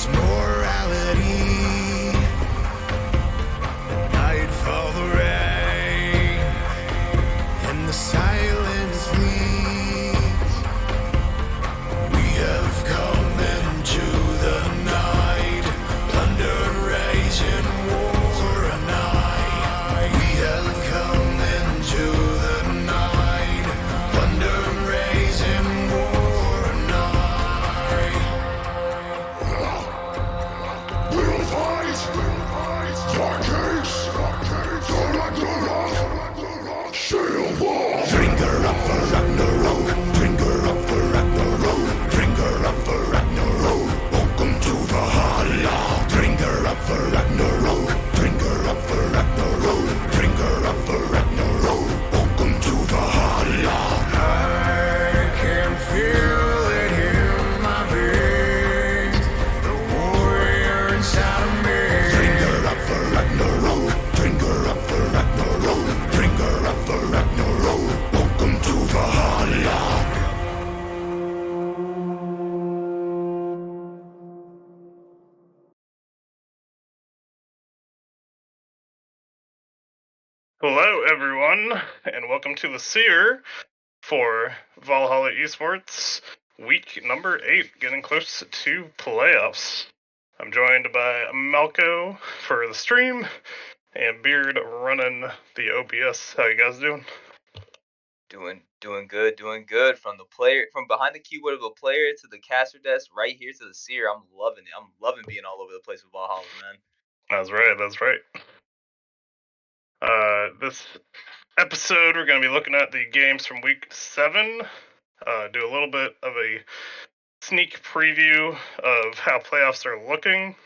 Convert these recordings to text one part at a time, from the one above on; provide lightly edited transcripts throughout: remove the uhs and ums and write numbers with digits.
morality. Nightfall, the rain, and the silence bleeds. We have come into the night, thunder raging war a night. We have come into the night, thunder raging war a night. We'll fight, dark age, Ragnarok, sail war. Finger up for Ragnarok, finger up for Ragnarok, finger up for Ragnarok. Welcome to Valhalla. Finger up for Ragnarok, finger up for Ragnarok, finger up for Ragnarok. Welcome to Valhalla. I can feel it in my veins, the warrior inside of me. Finger up for Ragnarok, finger up for Ragnarok, finger up for Ragnarok. Welcome to Valhalla. Hello, everyone, and welcome to the Seer for Valhalla Esports, week number 8, getting close to playoffs. I'm joined by Malco for the stream, and Beard running the OBS. How you guys doing? Doing good. From behind the keyboard of a player to the caster desk, right here to the Seer. I'm loving it. I'm loving being all over the place with Valhalla, man. That's right. This episode, we're going to be looking at the games from week 7, do a little bit of a sneak preview of how playoffs are looking.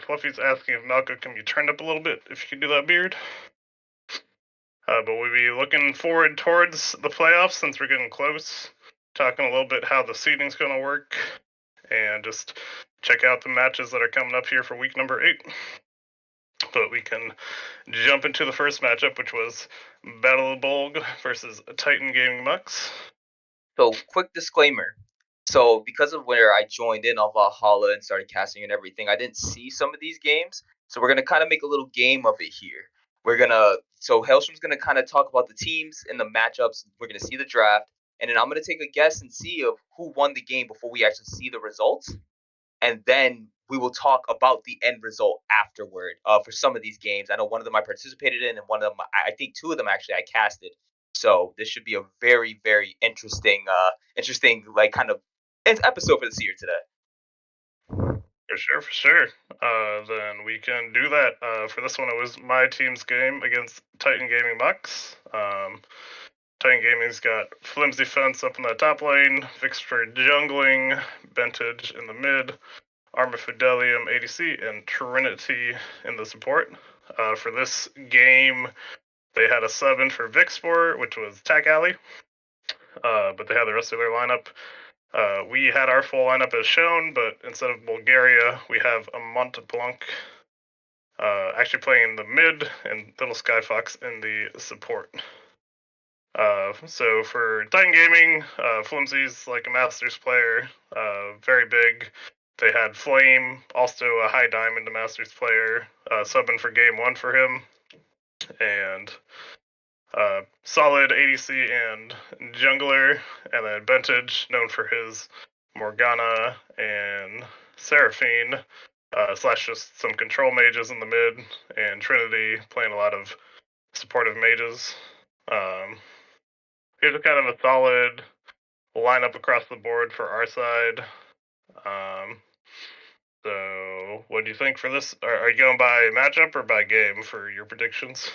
Fluffy's asking if Malco can be turned up a little bit, if you could do that, Beard. But we'll be looking forward towards the playoffs since we're getting close, talking a little bit how the seeding's going to work, and just check out the matches that are coming up here for week number 8. But we can jump into the first matchup, which was Battle of Bolg versus Titan Gaming Mux. So, quick disclaimer. So, because of where I joined in on Valhalla and started casting and everything, I didn't see some of these games. So, we're gonna kind of make a little game of it here. Hellstrom's gonna kind of talk about the teams and the matchups. We're gonna see the draft, and then I'm gonna take a guess and see of who won the game before we actually see the results. And then we will talk about the end result afterward for some of these games. I know one of them I participated in, and one of them, I think 2 of them actually I casted. So this should be a very, very interesting like kind of episode for the Seer today. For sure. Then we can do that. For this one, it was my team's game against Titan Gaming Mux. Titan Gaming's got Flimsy Fence up in the top lane, Vixford jungling, Bentage in the mid, Armor Fidelium ADC, and Trinity in the support. For this game, they had a sub in for Vixpor, which was Tac Alley, but they had the rest of their lineup. We had our full lineup as shown, but instead of Bulgaria, we have a Montblanc actually playing in the mid and Little Skyfox in the support. So for Titan Gaming, Flimsy's like a Masters player, very big. They had Flame, also a high diamond Masters player, subbing for game 1 for him, and solid ADC and jungler, and then Bentage, known for his Morgana and Seraphine, slash just some control mages in the mid, and Trinity playing a lot of supportive mages. Here's a kind of a solid lineup across the board for our side. So what do you think for this? Are you going by matchup or by game for your predictions?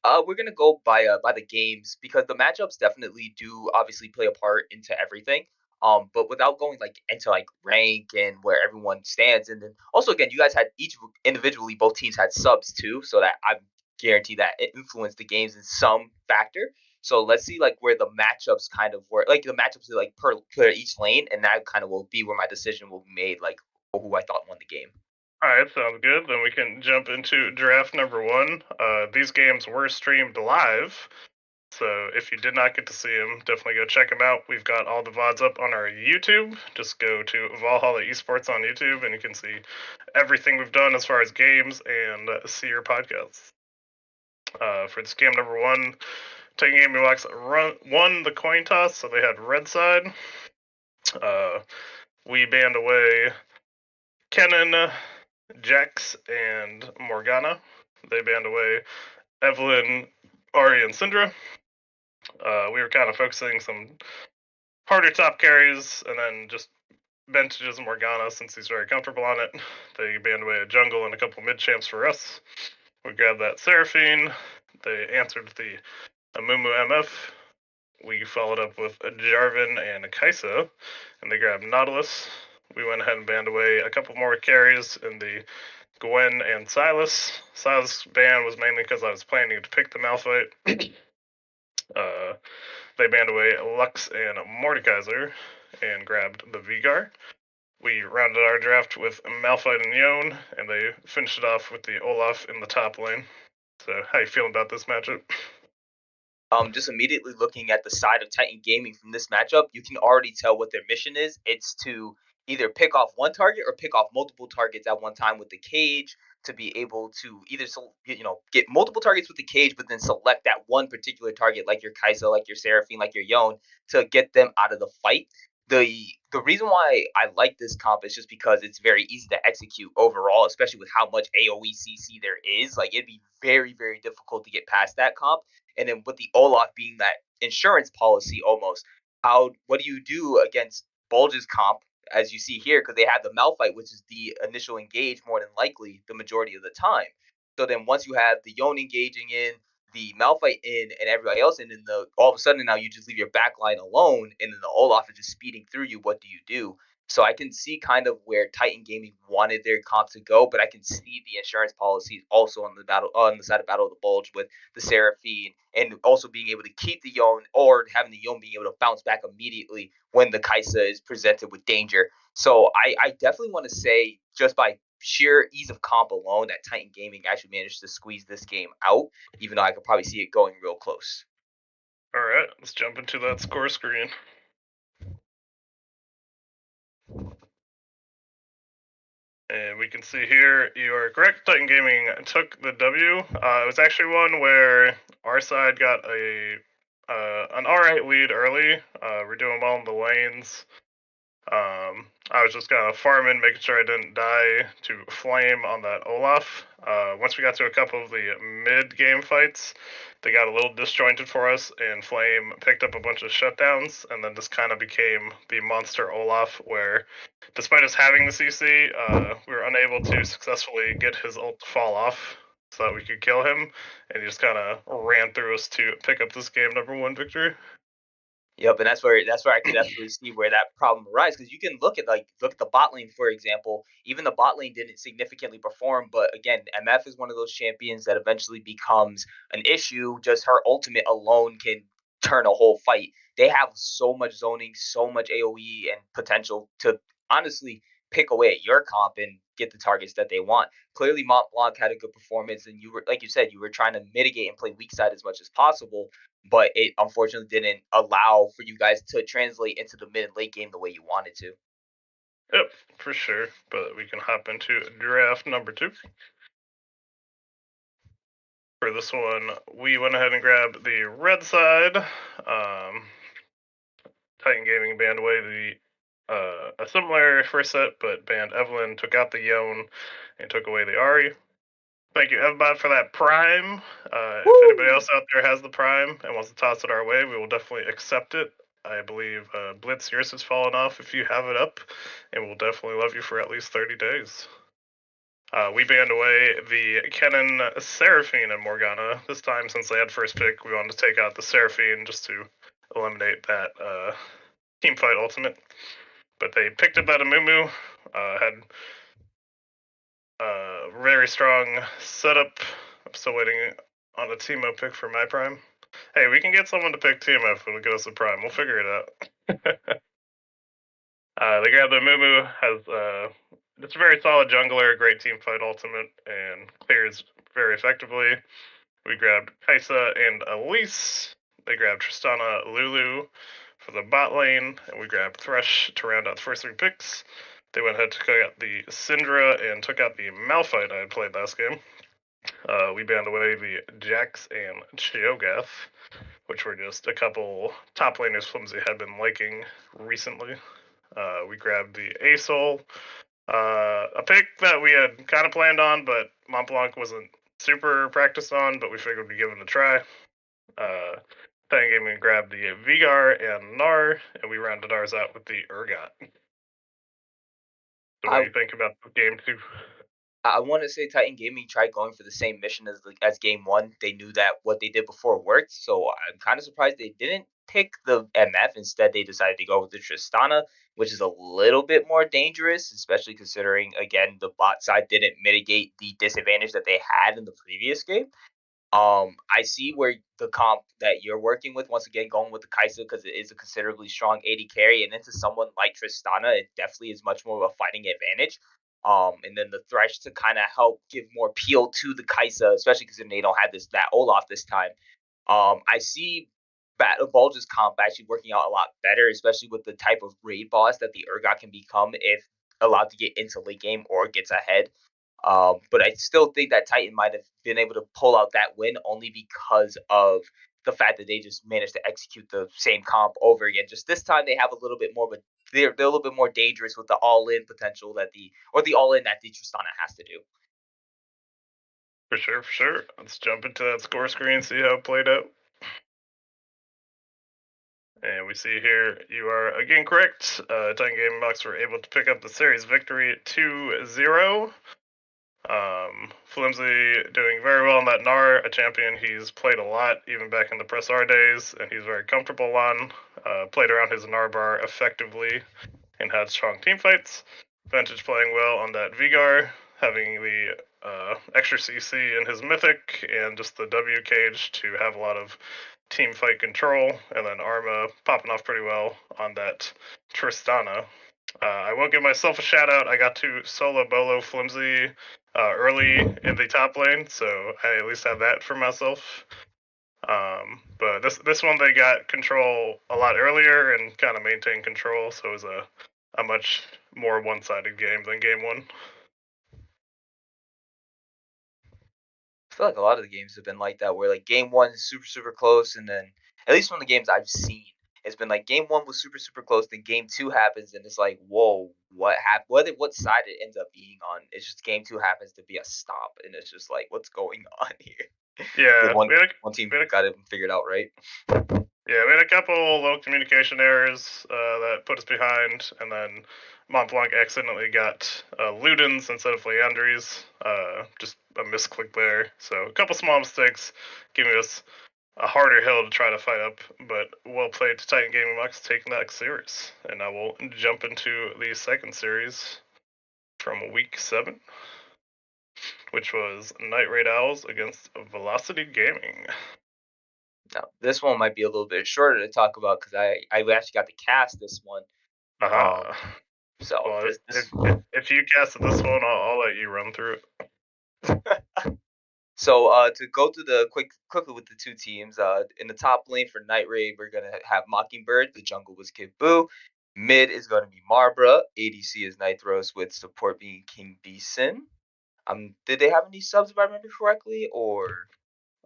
We're gonna go by the games because the matchups definitely do obviously play a part into everything. But without going like into like rank and where everyone stands, and then also again, you guys had each individually, both teams had subs too, so that I guarantee that it influenced the games in some factor. So let's see like where the matchups kind of were, like the matchups are like per each lane, and that kind of will be where my decision will be made, like who I thought won the game. Alright, sounds good. Then we can jump into draft number 1. These games were streamed live, So if you did not get to see him, definitely go check him out. We've got all the VODs up on our YouTube. Just go to Valhalla Esports on YouTube and you can see everything we've done as far as games and Seer podcasts. For this game number 1, Titan Gaming Box won the coin toss, so they had red side. We banned away Kennen, Jax, and Morgana. They banned away Evelyn, Ari, and Syndra. We were kind of focusing some harder top carries and then just vintages Morgana since he's very comfortable on it. They banned away a jungle and a couple mid champs for us. We grabbed that Seraphine. They answered the Amumu MF. We followed up with a Jarvan and a Kaisa, and they grabbed Nautilus. We went ahead and banned away a couple more carries in the Gwen and Silas. Silas' ban was mainly because I was planning to pick the Malphite. They banned away Lux and Mordekaiser and grabbed the Vigar. We rounded our draft with Malphite and Yone, and they finished it off with the Olaf in the top lane. So, how you feeling about this matchup? Just immediately looking at the side of Titan Gaming from this matchup, you can already tell what their mission is. It's to either pick off one target or pick off multiple targets at one time with the cage to be able to either get multiple targets with the cage, but then select that one particular target, like your Kaisa, like your Seraphine, like your Yone, to get them out of the fight. The reason why I like this comp is just because it's very easy to execute overall, especially with how much AoE CC there is. Like it'd be very, very difficult to get past that comp. And then with the Olaf being that insurance policy almost, what do you do against Bulge's comp, as you see here, because they have the Malphite, which is the initial engage more than likely the majority of the time. So then once you have the Yone engaging in, the Malphite in, and everybody else in, and all of a sudden now you just leave your back line alone, and then the Olaf is just speeding through you. What do you do? So I can see kind of where Titan Gaming wanted their comp to go, but I can see the insurance policies also on the side of Battle of the Bulge with the Seraphine, and also being able to keep the Yone, or having the Yone being able to bounce back immediately when the Kaisa is presented with danger. So I definitely want to say, just by sheer ease of comp alone, that Titan Gaming actually managed to squeeze this game out, even though I could probably see it going real close. All right, let's jump into that score screen. And we can see here, you are correct. Titan Gaming took the W. It was actually one where our side got an alright lead early. We're doing well in the lanes. I was just kind of farming, making sure I didn't die to Flame on that Olaf. Once we got to a couple of the mid-game fights, they got a little disjointed for us, and Flame picked up a bunch of shutdowns, and then just kind of became the monster Olaf, where despite us having the CC, we were unable to successfully get his ult to fall off so that we could kill him, and he just kind of ran through us to pick up this game number 1 victory. Yep, and that's where I can definitely see where that problem arises, because you can look at the bot lane, for example. Even the bot lane didn't significantly perform, but again, MF is one of those champions that eventually becomes an issue. Just her ultimate alone can turn a whole fight. They have so much zoning, so much AoE and potential to honestly pick away at your comp and get the targets that they want. Clearly, Mont Blanc had a good performance, and you were, like you said, you were trying to mitigate and play weak side as much as possible, but it unfortunately didn't allow for you guys to translate into the mid and late game the way you wanted to. Yep, for sure. But we can hop into draft number 2. For this one, we went ahead and grabbed the red side. Titan Gaming banned away a similar first set, but banned Evelyn, took out the Yone, and took away the Ari. Thank you, Evbot, for that Prime. If anybody else out there has the Prime and wants to toss it our way, we will definitely accept it. I believe Blitz, yours has fallen off if you have it up, and we'll definitely love you for at least 30 days. We banned away the Kennen, Seraphine, and Morgana. This time, since they had first pick, we wanted to take out the Seraphine just to eliminate that team fight ultimate. But they picked up that Amumu, had very strong setup. I'm still waiting on a Teemo pick for my Prime. Hey, we can get someone to pick Teemo if it'll get us a Prime. We'll figure it out. They grabbed the Amumu, has it's a very solid jungler, great team fight ultimate, and clears very effectively. We grabbed Kaisa and Elise. they grabbed Tristana Lulu for the bot lane, and we grabbed Thresh to round out the first 3 picks. They went ahead to took out the Syndra and took out the Malphite I had played last game. We banned away the Jax and Cho'Gath, which were just a couple top laners Flimsy had been liking recently. We grabbed the Asol, a pick that we had kind of planned on, but Montblanc wasn't super practiced on, but we figured we'd give it a try. Titan Gaming grabbed the Vigar and Gnar, and we rounded ours out with the Urgot. So what do you think about game 2? I want to say Titan Gaming tried going for the same mission as game 1. They knew that what they did before worked, so I'm kind of surprised they didn't pick the MF. Instead, they decided to go with the Tristana, which is a little bit more dangerous, especially considering, again, the bot side didn't mitigate the disadvantage that they had in the previous game. I see where the comp that you're working with, once again, going with the Kai'Sa because it is a considerably strong AD carry, and into someone like Tristana, it definitely is much more of a fighting advantage. And then the Thresh to kind of help give more appeal to the Kai'Sa, especially because they don't have that Olaf this time. I see Bulge's comp actually working out a lot better, especially with the type of raid boss that the Urgot can become if allowed to get into late game or gets ahead. But I still think that Titan might have been able to pull out that win only because of the fact that they just managed to execute the same comp over again. Just this time they have a little bit more of a they're a little bit more dangerous with the all-in potential that the all-in that the Tristana has to do. For sure. Let's jump into that score screen, see how it played out. And we see here you are again correct. Titan Gaming Box were able to pick up the series victory 2-0. Flimsy doing very well on that Gnar, a champion he's played a lot, even back in the Press R days, and he's very comfortable on. Played around his Gnar bar effectively and had strong team fights. Vantage playing well on that Vigar, having the extra CC in his Mythic and just the W cage to have a lot of team fight control, and then Arma popping off pretty well on that Tristana. I will give myself a shout out. I got to solo Bolo Flimsy early in the top lane, so I at least have that for myself. But this one they got control a lot earlier and kind of maintained control, so it was a much more one-sided game than game 1. I feel like a lot of the games have been like that, where like game 1 is super close, and then at least from the games I've seen, it's been like game 1 was super close, then game 2 happens, and it's like, whoa, what happened? What side it ends up being on? It's just game 2 happens to be a stop, and it's just like, what's going on here? Yeah, one team got it figured out, right? Yeah, we had a couple little communication errors that put us behind, and then Montblanc accidentally got Ludens instead of Leandries. Just a misclick there. So a couple small mistakes, giving us a harder hill to try to fight up, but well played to Titan Gaming Box taking that series. And now we'll jump into the second series from week 7, which was Night Raid Owls against Velocity Gaming. Now, this one might be a little bit shorter to talk about because I actually got to cast this one. So well, if you casted this one, I'll let you run through it. So to go through the quickly with the two teams, in the top lane for Night Raid, we're gonna have Mockingbird. The jungle was Kid Buu. Mid is gonna be Marbra. ADC is Nitros with support being King Beeson. Did they have any subs if I remember correctly, or?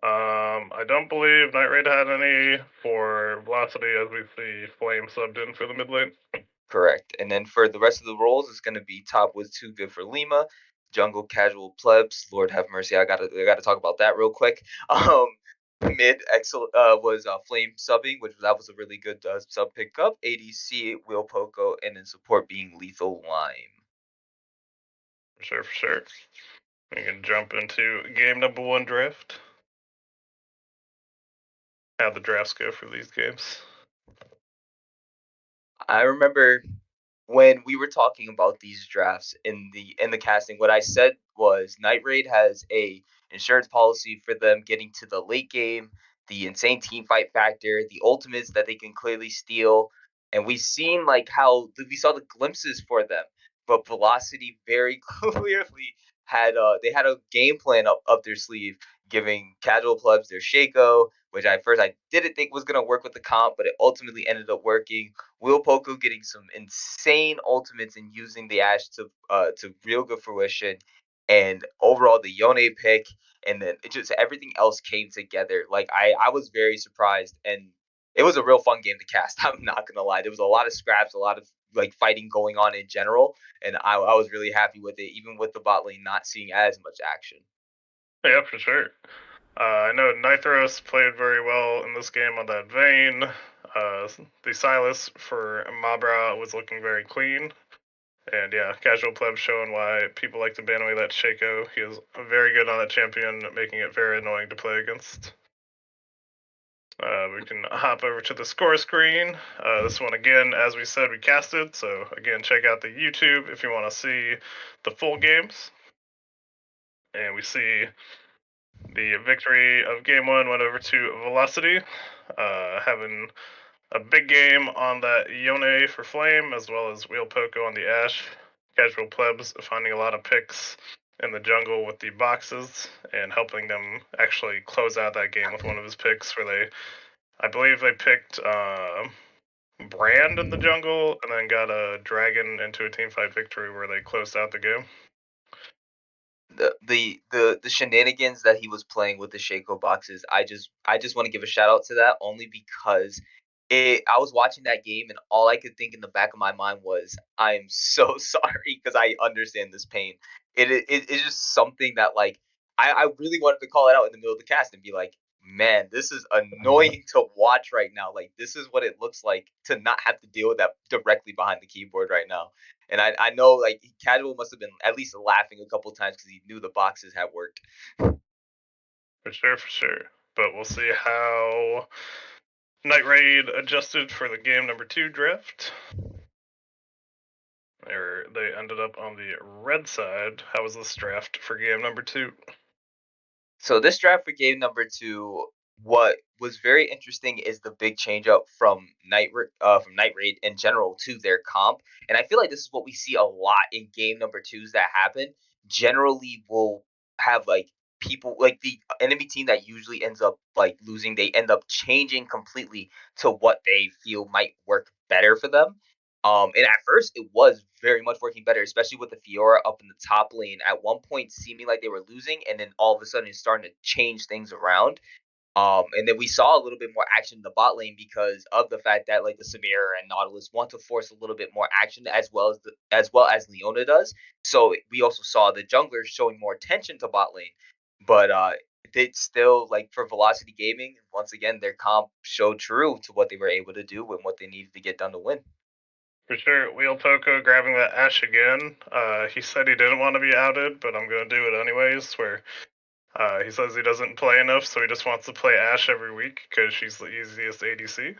I don't believe Night Raid had any for Velocity, as we see Flame subbed in for the mid lane. Correct. And then for the rest of the roles, it's gonna be top was too good for Lima. Jungle casual plebs. Lord have mercy. I gotta talk about that real quick. Mid was Flame subbing, which that was a really good sub pickup. ADC Will Poco, and then support being Lethal Lime. For sure. We can jump into game number 1 draft. How the drafts go for these games. I remember when we were talking about these drafts in the casting, what I said was Night Raid has a insurance policy for them getting to the late game, the insane team fight factor, the ultimates that they can clearly steal, and we've seen like how we saw the glimpses for them, but Velocity very clearly had they had a game plan up their sleeve, giving casual plebs their Shaco which at first I didn't think was gonna work with the comp, but it ultimately ended up working. Will Poco getting some insane ultimates and using the Ashe to real good fruition, and overall the Yone pick, and then it just everything else came together. Like I was very surprised, and it was a real fun game to cast. I'm not gonna lie, there was a lot of scraps, a lot of like fighting going on in general, and I was really happy with it, even with the bot lane not seeing as much action. Yeah, for sure. I know Nithros played very well in this game on that vein. The Silas for Mabra was looking very clean. And yeah, Casual Pleb showing why people like to ban away that Shaco. He is very good on that champion, making it very annoying to play against. We can hop over to the score screen. This one, again, as we said, we casted. So again, check out the YouTube if you want to see the full games. And we see the victory of game one went over to Velocity, having a big game on that Yone for Flame, as well as Wheel Poco on the Ashe. Casual Plebs finding a lot of picks in the jungle with the boxes and helping them actually close out that game with one of his picks where I believe they picked Brand in the jungle and then got a Dragon into a team fight victory where they closed out the game. The shenanigans that he was playing with the Shaco boxes, I just want to give a shout out to that, only because I was watching that game and all I could think in the back of my mind was, I'm so sorry because I understand this pain. It's just something that like I really wanted to call it out in the middle of the cast and be like, man, this is annoying to watch right now. Like this is what it looks like to not have to deal with that directly behind the keyboard right now. And I know like Casual must have been at least laughing a couple times because he knew the boxes had worked. For sure, for sure. But we'll see how Night Raid adjusted for the game number 2 draft. They ended up on the red side. How was this draft for game number 2? So this draft for game number 2, what was very interesting is the big change up from from Night Raid in general to their comp, and I feel like this is what we see a lot in game number 2s that happen. Generally, will have like people like the enemy team that usually ends up like losing. They end up changing completely to what they feel might work better for them. And at first, it was very much working better, especially with the Fiora up in the top lane. At one point, seeming like they were losing, and then all of a sudden, it's starting to change things around. And then we saw a little bit more action in the bot lane because of the fact that like the Samir and Nautilus want to force a little bit more action as well as Leona does. So we also saw the junglers showing more attention to bot lane, but it still like for Velocity Gaming once again their comp showed true to what they were able to do and what they needed to get done to win. For sure, Wheel Poco grabbing that Ashe again. He said he didn't want to be outed, but I'm going to do it anyways, where he says he doesn't play enough, so he just wants to play Ashe every week because she's the easiest ADC.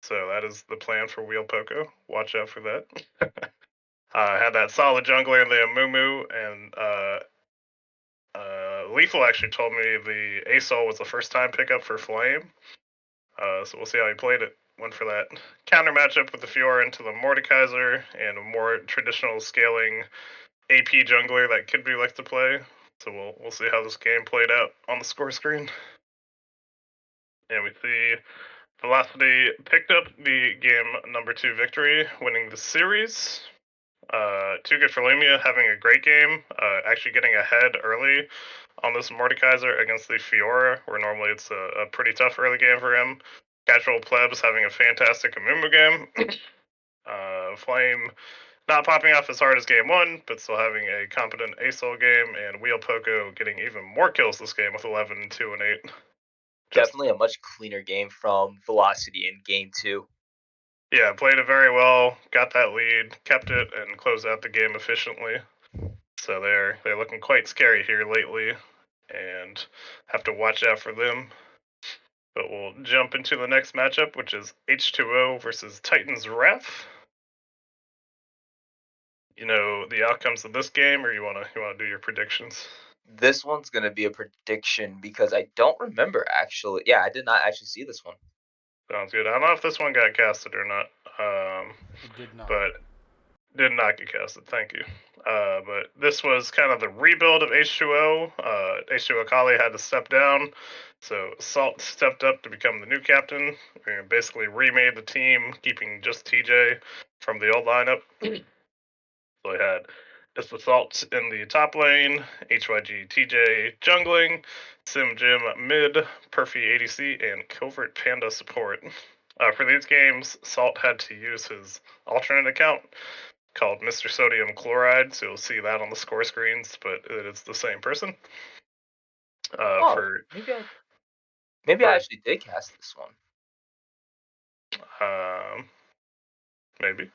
So that is the plan for Wheel Poco. Watch out for that. Had that solid jungler in the Amumu, and Lethal actually told me the ASOL was the first time pickup for Flame. So we'll see how he played it. Went for that counter matchup with the Fiora into the Mordekaiser and a more traditional scaling AP jungler that Kidby likes to play. So we'll see how this game played out on the score screen. And we see Velocity picked up the game number 2 victory, winning the series. Too Good for Lamia having a great game, actually getting ahead early on this Mordekaiser against the Fiora, where normally it's a pretty tough early game for him. Casual Plebs having a fantastic Amumu game. Flame not popping off as hard as game 1, but still having a competent ASOL game, and Wheel Poco getting even more kills this game with 11, 2, and 8. Definitely a much cleaner game from Velocity in game 2. Yeah, played it very well, got that lead, kept it, and closed out the game efficiently. So they're looking quite scary here lately, and have to watch out for them. But we'll jump into the next matchup, which is H2O versus Titan's Wrath. You know the outcomes of this game, or you wanna do your predictions? This one's gonna be a prediction because I don't remember actually. Yeah, I did not actually see this one. Sounds good. I don't know if this one got casted or not. It did not. But Did not get casted, thank you. But this was kind of the rebuild of H2O. H2O Kali had to step down, so Salt stepped up to become the new captain. We basically remade the team, keeping just TJ from the old lineup. So we had just the Salt in the top lane, HYG TJ jungling, Sim Jim mid, Perfy ADC, and Covert Panda support. For these games, Salt had to use his alternate account called Mr. Sodium Chloride, so you'll see that on the score screens, but it is the same person. For maybe I actually did cast this one. Maybe.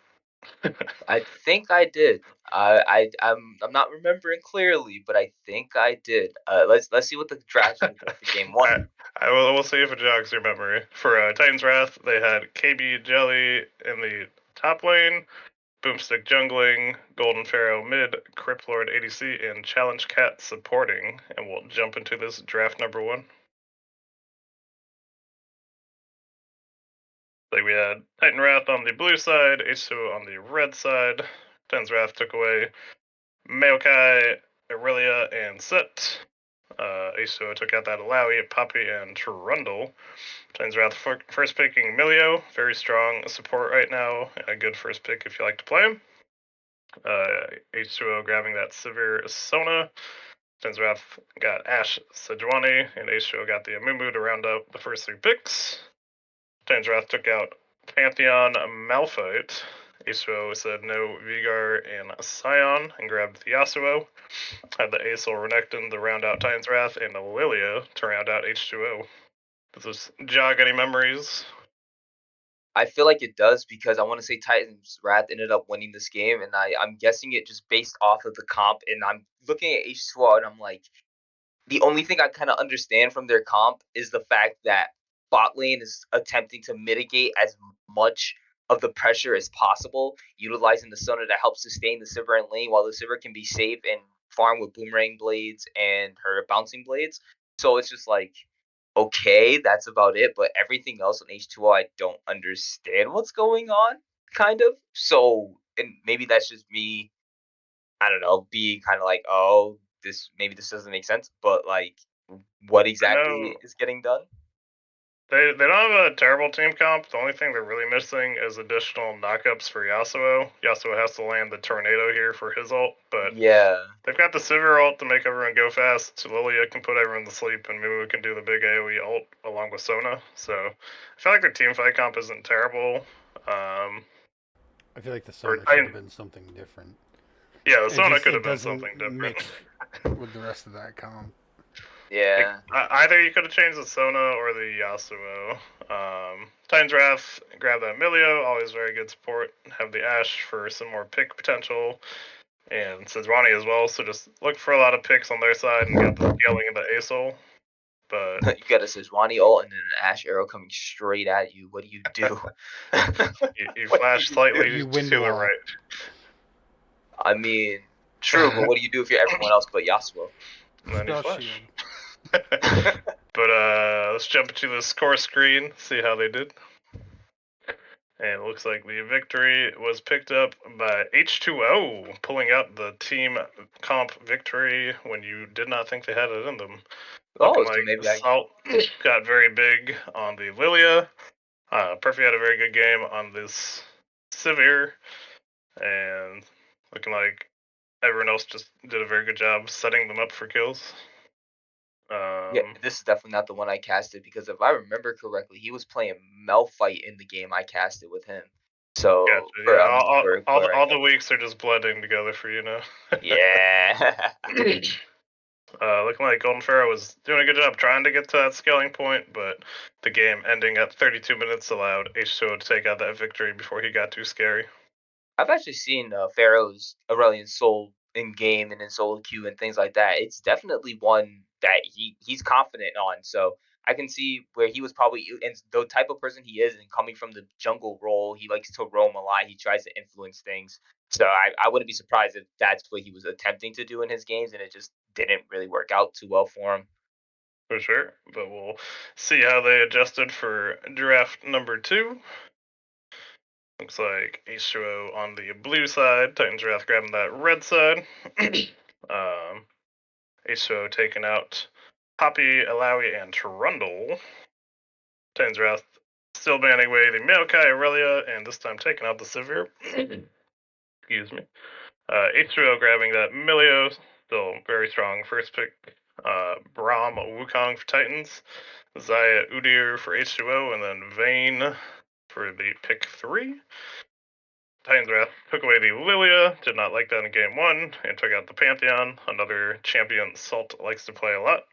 I think I did. I'm not remembering clearly, but I think I did. Let's see what the draft looked like for game one. I will see if it jogs your memory. For Titan's Wrath, they had KB Jelly in the top lane, Boomstick jungling, Golden Pharaoh mid, Crypt Lord ADC, and Challenge Cat supporting. And we'll jump into this draft number one. Like we had Titan Wrath on the blue side, H2O on the red side. Titan's Wrath took away Maokai, Aurelia, and Set. H2O took out that Alawi, Poppy, and Trundle. Titan's Wrath first picking Milio, very strong support right now. A good first pick if you like to play him. H2O grabbing that Severe Sona. Titan's Wrath got Ashe Sejuani, and H2O got the Amumu to round out the first three picks. Titan's Wrath took out Pantheon Malphite. H2O said no Vigar and Scion and grabbed the Yasuo. Had the Aesol Renekton to round out Titan's Wrath and Lilia to round out H2O. Does this jog any memories? I feel like it does because I want to say Titan's Wrath ended up winning this game, and I'm guessing it just based off of the comp. And I'm looking at H2O, and I'm like, the only thing I kind of understand from their comp is the fact that bot lane is attempting to mitigate as much of the pressure as possible, utilizing the Sona to help sustain the Sivir in lane, while the Sivir can be safe and farm with boomerang blades and her bouncing blades. So it's just like, okay, that's about it. But everything else on H2O, I don't understand what's going on, kind of. So, and maybe that's just me, I don't know, being kind of like, oh, this doesn't make sense. But like, what exactly is getting done? They don't have a terrible team comp. The only thing they're really missing is additional knockups for Yasuo. Yasuo has to land the tornado here for his ult, but Yeah, they've got the Sivir ult to make everyone go fast. Lilia can put everyone to sleep, and Mumu can do the big AoE ult along with Sona. So I feel like their team fight comp isn't terrible. I feel like the Sona should have been something different. Yeah, the Sona could have been something different. Mix with the rest of that comp. yeah. Either you could have changed the Sona or the Yasuo. Titan's Wrath, grab that Milio, always very good support. Have the Ashe for some more pick potential. And Sejuani as well, so just look for a lot of picks on their side and got the scaling of the Aesol. But You got a Sejuani ult and then an Ashe arrow coming straight at you. What do you do? you flash slightly You to window the out. right. I mean, true, but what do you do if you're everyone else but Yasuo? And then you Spell flash. shield. But let's jump into the score screen, see how they did. And it looks like the victory was picked up by H2O, pulling out the team comp victory when you did not think they had it in them. Looking So like maybe Salt got very big on the Lilia. Perfy had a very good game on this Sivir. And looking like everyone else just did a very good job setting them up for kills. Yeah, this is definitely not the one I casted because if I remember correctly, he was playing Malphite in the game I casted with him. So Gotcha, for yeah. All Chloride. the weeks are just blending together for you now. Yeah. Looking like Golden Pharaoh was doing a good job trying to get to that scaling point, but the game ending at 32 minutes allowed H2O to take out that victory before he got too scary. I've actually seen Pharaoh's Aurelian Soul in game and in solo queue and things like that. It's definitely one that he's confident on. So I can see where he was probably, and the type of person he is, and coming from the jungle role, he likes to roam a lot. He tries to influence things. So I wouldn't be surprised if that's what he was attempting to do in his games, and it just didn't really work out too well for him. For sure, but we'll see how they adjusted for draft number 2. Looks like H2O on the blue side. Titans Wrath grabbing that red side. H2O taking out Poppy, Alawi, and Trundle. Titans Wrath still banning away the Maokai, Aurelia, and this time taking out the Seer. Excuse me. H2O grabbing that Milio, still very strong first pick. Braum, Wukong for Titans. Zaya, Udyr for H2O, and then Vayne for the pick 3. Titans Wrath took away the Lilia, did not like that in game 1, and took out the Pantheon, another champion Salt likes to play a lot.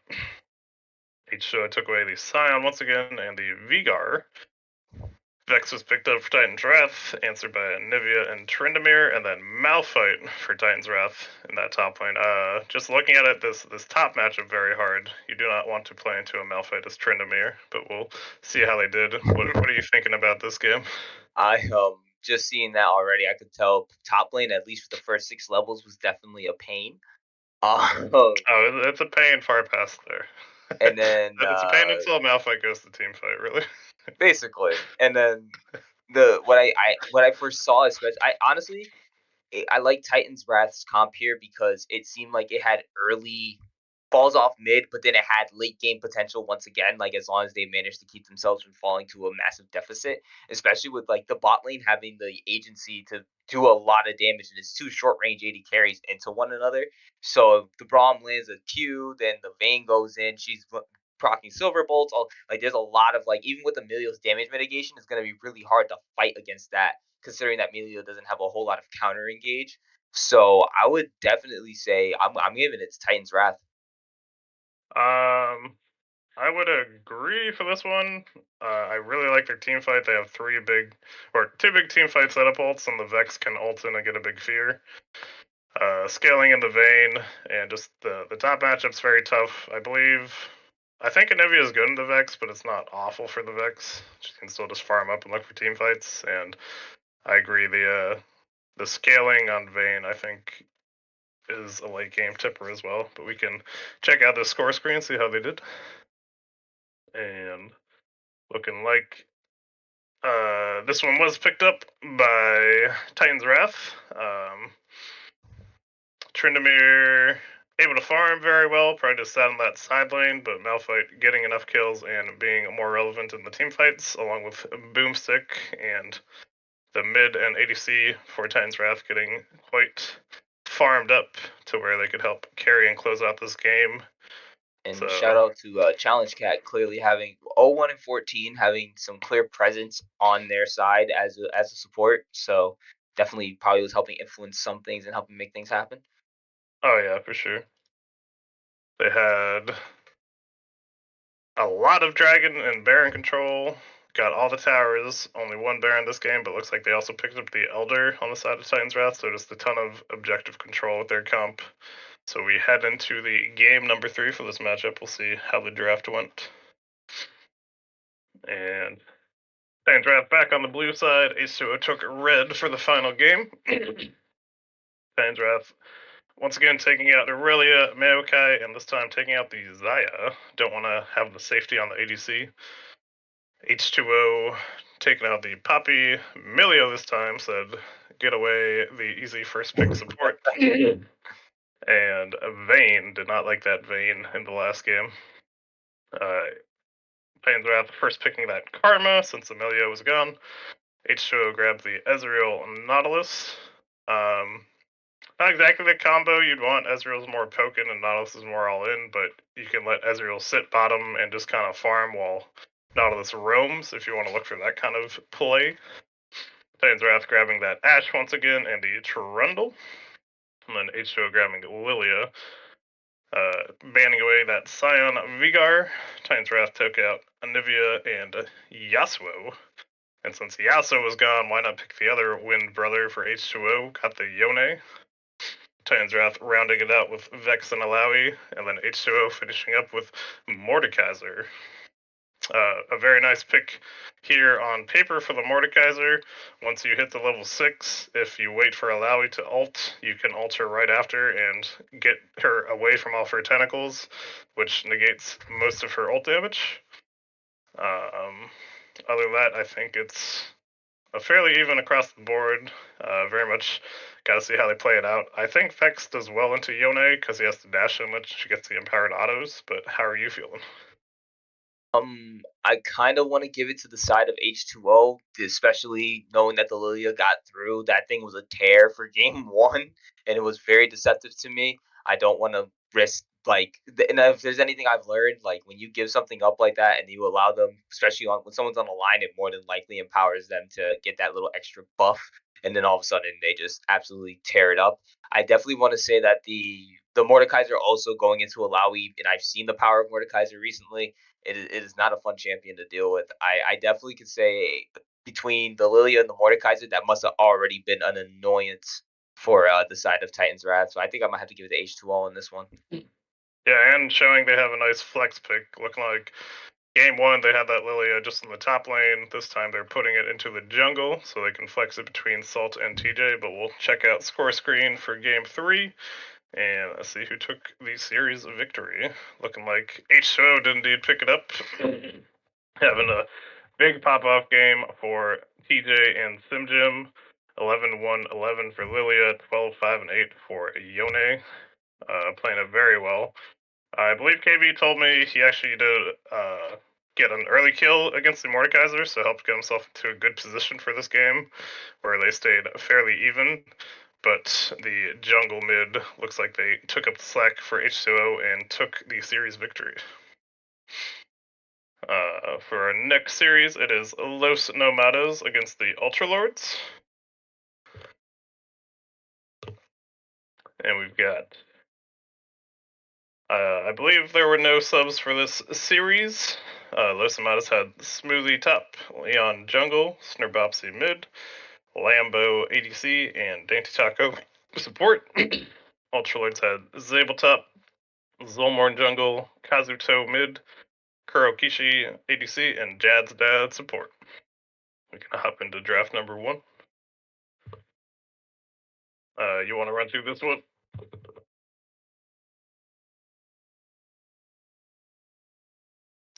H2O took away the Scion once again, and the Vigar. Vex was picked up for Titan's Wrath, answered by Nivea and Tryndamere, and then Malphite for Titan's Wrath in that top lane. Just looking at it, this top matchup very hard. You do not want to play into a Malphite as Tryndamere, but we'll see how they did. What are you thinking about this game? Just seeing that already, I could tell top lane, at least for the first 6 levels, was definitely a pain. Oh, it's a pain far past there. And then it's a pain until Malphite goes to team fight, really. Basically, and then what I first saw, especially, I like Titan's Wrath's comp here because it seemed like it had early falls off mid, but then it had late game potential once again, like as long as they managed to keep themselves from falling to a massive deficit, especially with like the bot lane having the agency to do a lot of damage and it's 2 short range AD carries into one another. So if the Braum lands a Q, then the Vayne goes in, she's proccing silver bolts. Like there's a lot of like, even with Emilio's damage mitigation, it's gonna be really hard to fight against that, considering that Emilio doesn't have a whole lot of counter engage. So I would definitely say I'm giving it to Titan's Wrath. I would agree for this one. I really like their team fight. They have 2 big team fight setup ults, and the Vex can ult in and get a big fear. Scaling in the Vayne, and just the top matchup's very tough. I think Anivia is good in the Vex, but it's not awful for the Vex. She can still just farm up and look for team fights, and I agree, the scaling on Vayne, I think, is a late game tipper as well, but we can check out the score screen, see how they did. And looking like this one was picked up by Titan's Wrath. Tryndamere able to farm very well, probably just sat on that side lane, but Malphite getting enough kills and being more relevant in the team fights, along with Boomstick and the mid and ADC for Titan's Wrath getting quite farmed up to where they could help carry and close out this game. And shout out to Challenge Cat, clearly having 0-1 and 14, having some clear presence on their side as a support. So definitely probably was helping influence some things and helping make things happen. Oh yeah, for sure. They had a lot of Dragon and Baron control. Got all the towers, only 1 Baron this game, but looks like they also picked up the Elder on the side of Titan's Wrath, so just a ton of objective control with their comp. So we head into the game number 3 for this matchup. We'll see how the draft went. And Titan's Wrath back on the blue side. H2O took red for the final game. Titan's Wrath once again taking out Aurelia, Maokai, and this time taking out the Zaya. Don't want to have the safety on the ADC. H2O taking out the Poppy. Milio this time said, get away, the easy first pick support. And Vayne did not like that Vayne in the last game. Titan's Wrath first picking that Karma since Emilio was gone. H2O grabbed the Ezreal Nautilus. Not exactly the combo you'd want. Ezreal's more poking and Nautilus is more all in, but you can let Ezreal sit bottom and just kind of farm while Nautilus roams if you want to look for that kind of play. Titan's Wrath grabbing that Ashe once again and the Trundle. And then H2O grabbing Lilia. Banning away that Scion Vigar. Titan's Wrath took out Anivia and Yasuo. And since Yasuo was gone, why not pick the other Wind Brother for H2O? Got the Yone. Titan's Wrath rounding it out with Vex and Alawi, and then H2O finishing up with Mordekaiser. A very nice pick here on paper for the Mordekaiser. Once you hit the level 6, if you wait for Alawi to ult, you can ult her right after and get her away from all of her tentacles, which negates most of her ult damage. Other than that, I think it's fairly even across the board. Very much got to see how they play it out. I think Vex does well into Yone because he has to dash so much. She gets the empowered autos. But how are you feeling? I kind of want to give it to the side of H2O, especially knowing that the Lilia got through. That thing was a tear for game one, and it was very deceptive to me. I don't want to risk and if there's anything I've learned, like when you give something up like that and you allow them, especially when someone's on the line, it more than likely empowers them to get that little extra buff, and then all of a sudden they just absolutely tear it up. I definitely want to say that the Mordekaiser also going into Alawi, and I've seen the power of Mordekaiser recently. It is not a fun champion to deal with. I definitely could say between the Lilia and the Mordekaiser, that must have already been an annoyance for the side of Titan's Wrath. So I think I might have to give it to H2O on this one. Yeah, and showing they have a nice flex pick. Looking like game one, they had that Lilia just in the top lane. This time they're putting it into the jungle so they can flex it between Salt and TJ. But we'll check out score screen for game three. And let's see who took the series victory. Looking like H2O did indeed pick it up. Having a big pop-off game for TJ and SimJim. 11-1-11 for Lilia, 12-5 and 8 for Yone. Playing it very well. I believe KB told me he actually did get an early kill against the Mordekaiser, so helped get himself into a good position for this game, where they stayed fairly even. But the jungle mid looks like they took up the slack for H2O and took the series victory. For our next series, it is Los Nomados against the Ultralords. And we've got I believe there were no subs for this series. Los Amadas had Smoothie top, Leon jungle, Snurbopsy mid, Lambo ADC, and Dainty Taco support. Ultralords had Zabel top, Zolmorn jungle, Kazuto mid, Kurokishi ADC, and Jad's dad support. We can hop into draft number one. You want to run through this one?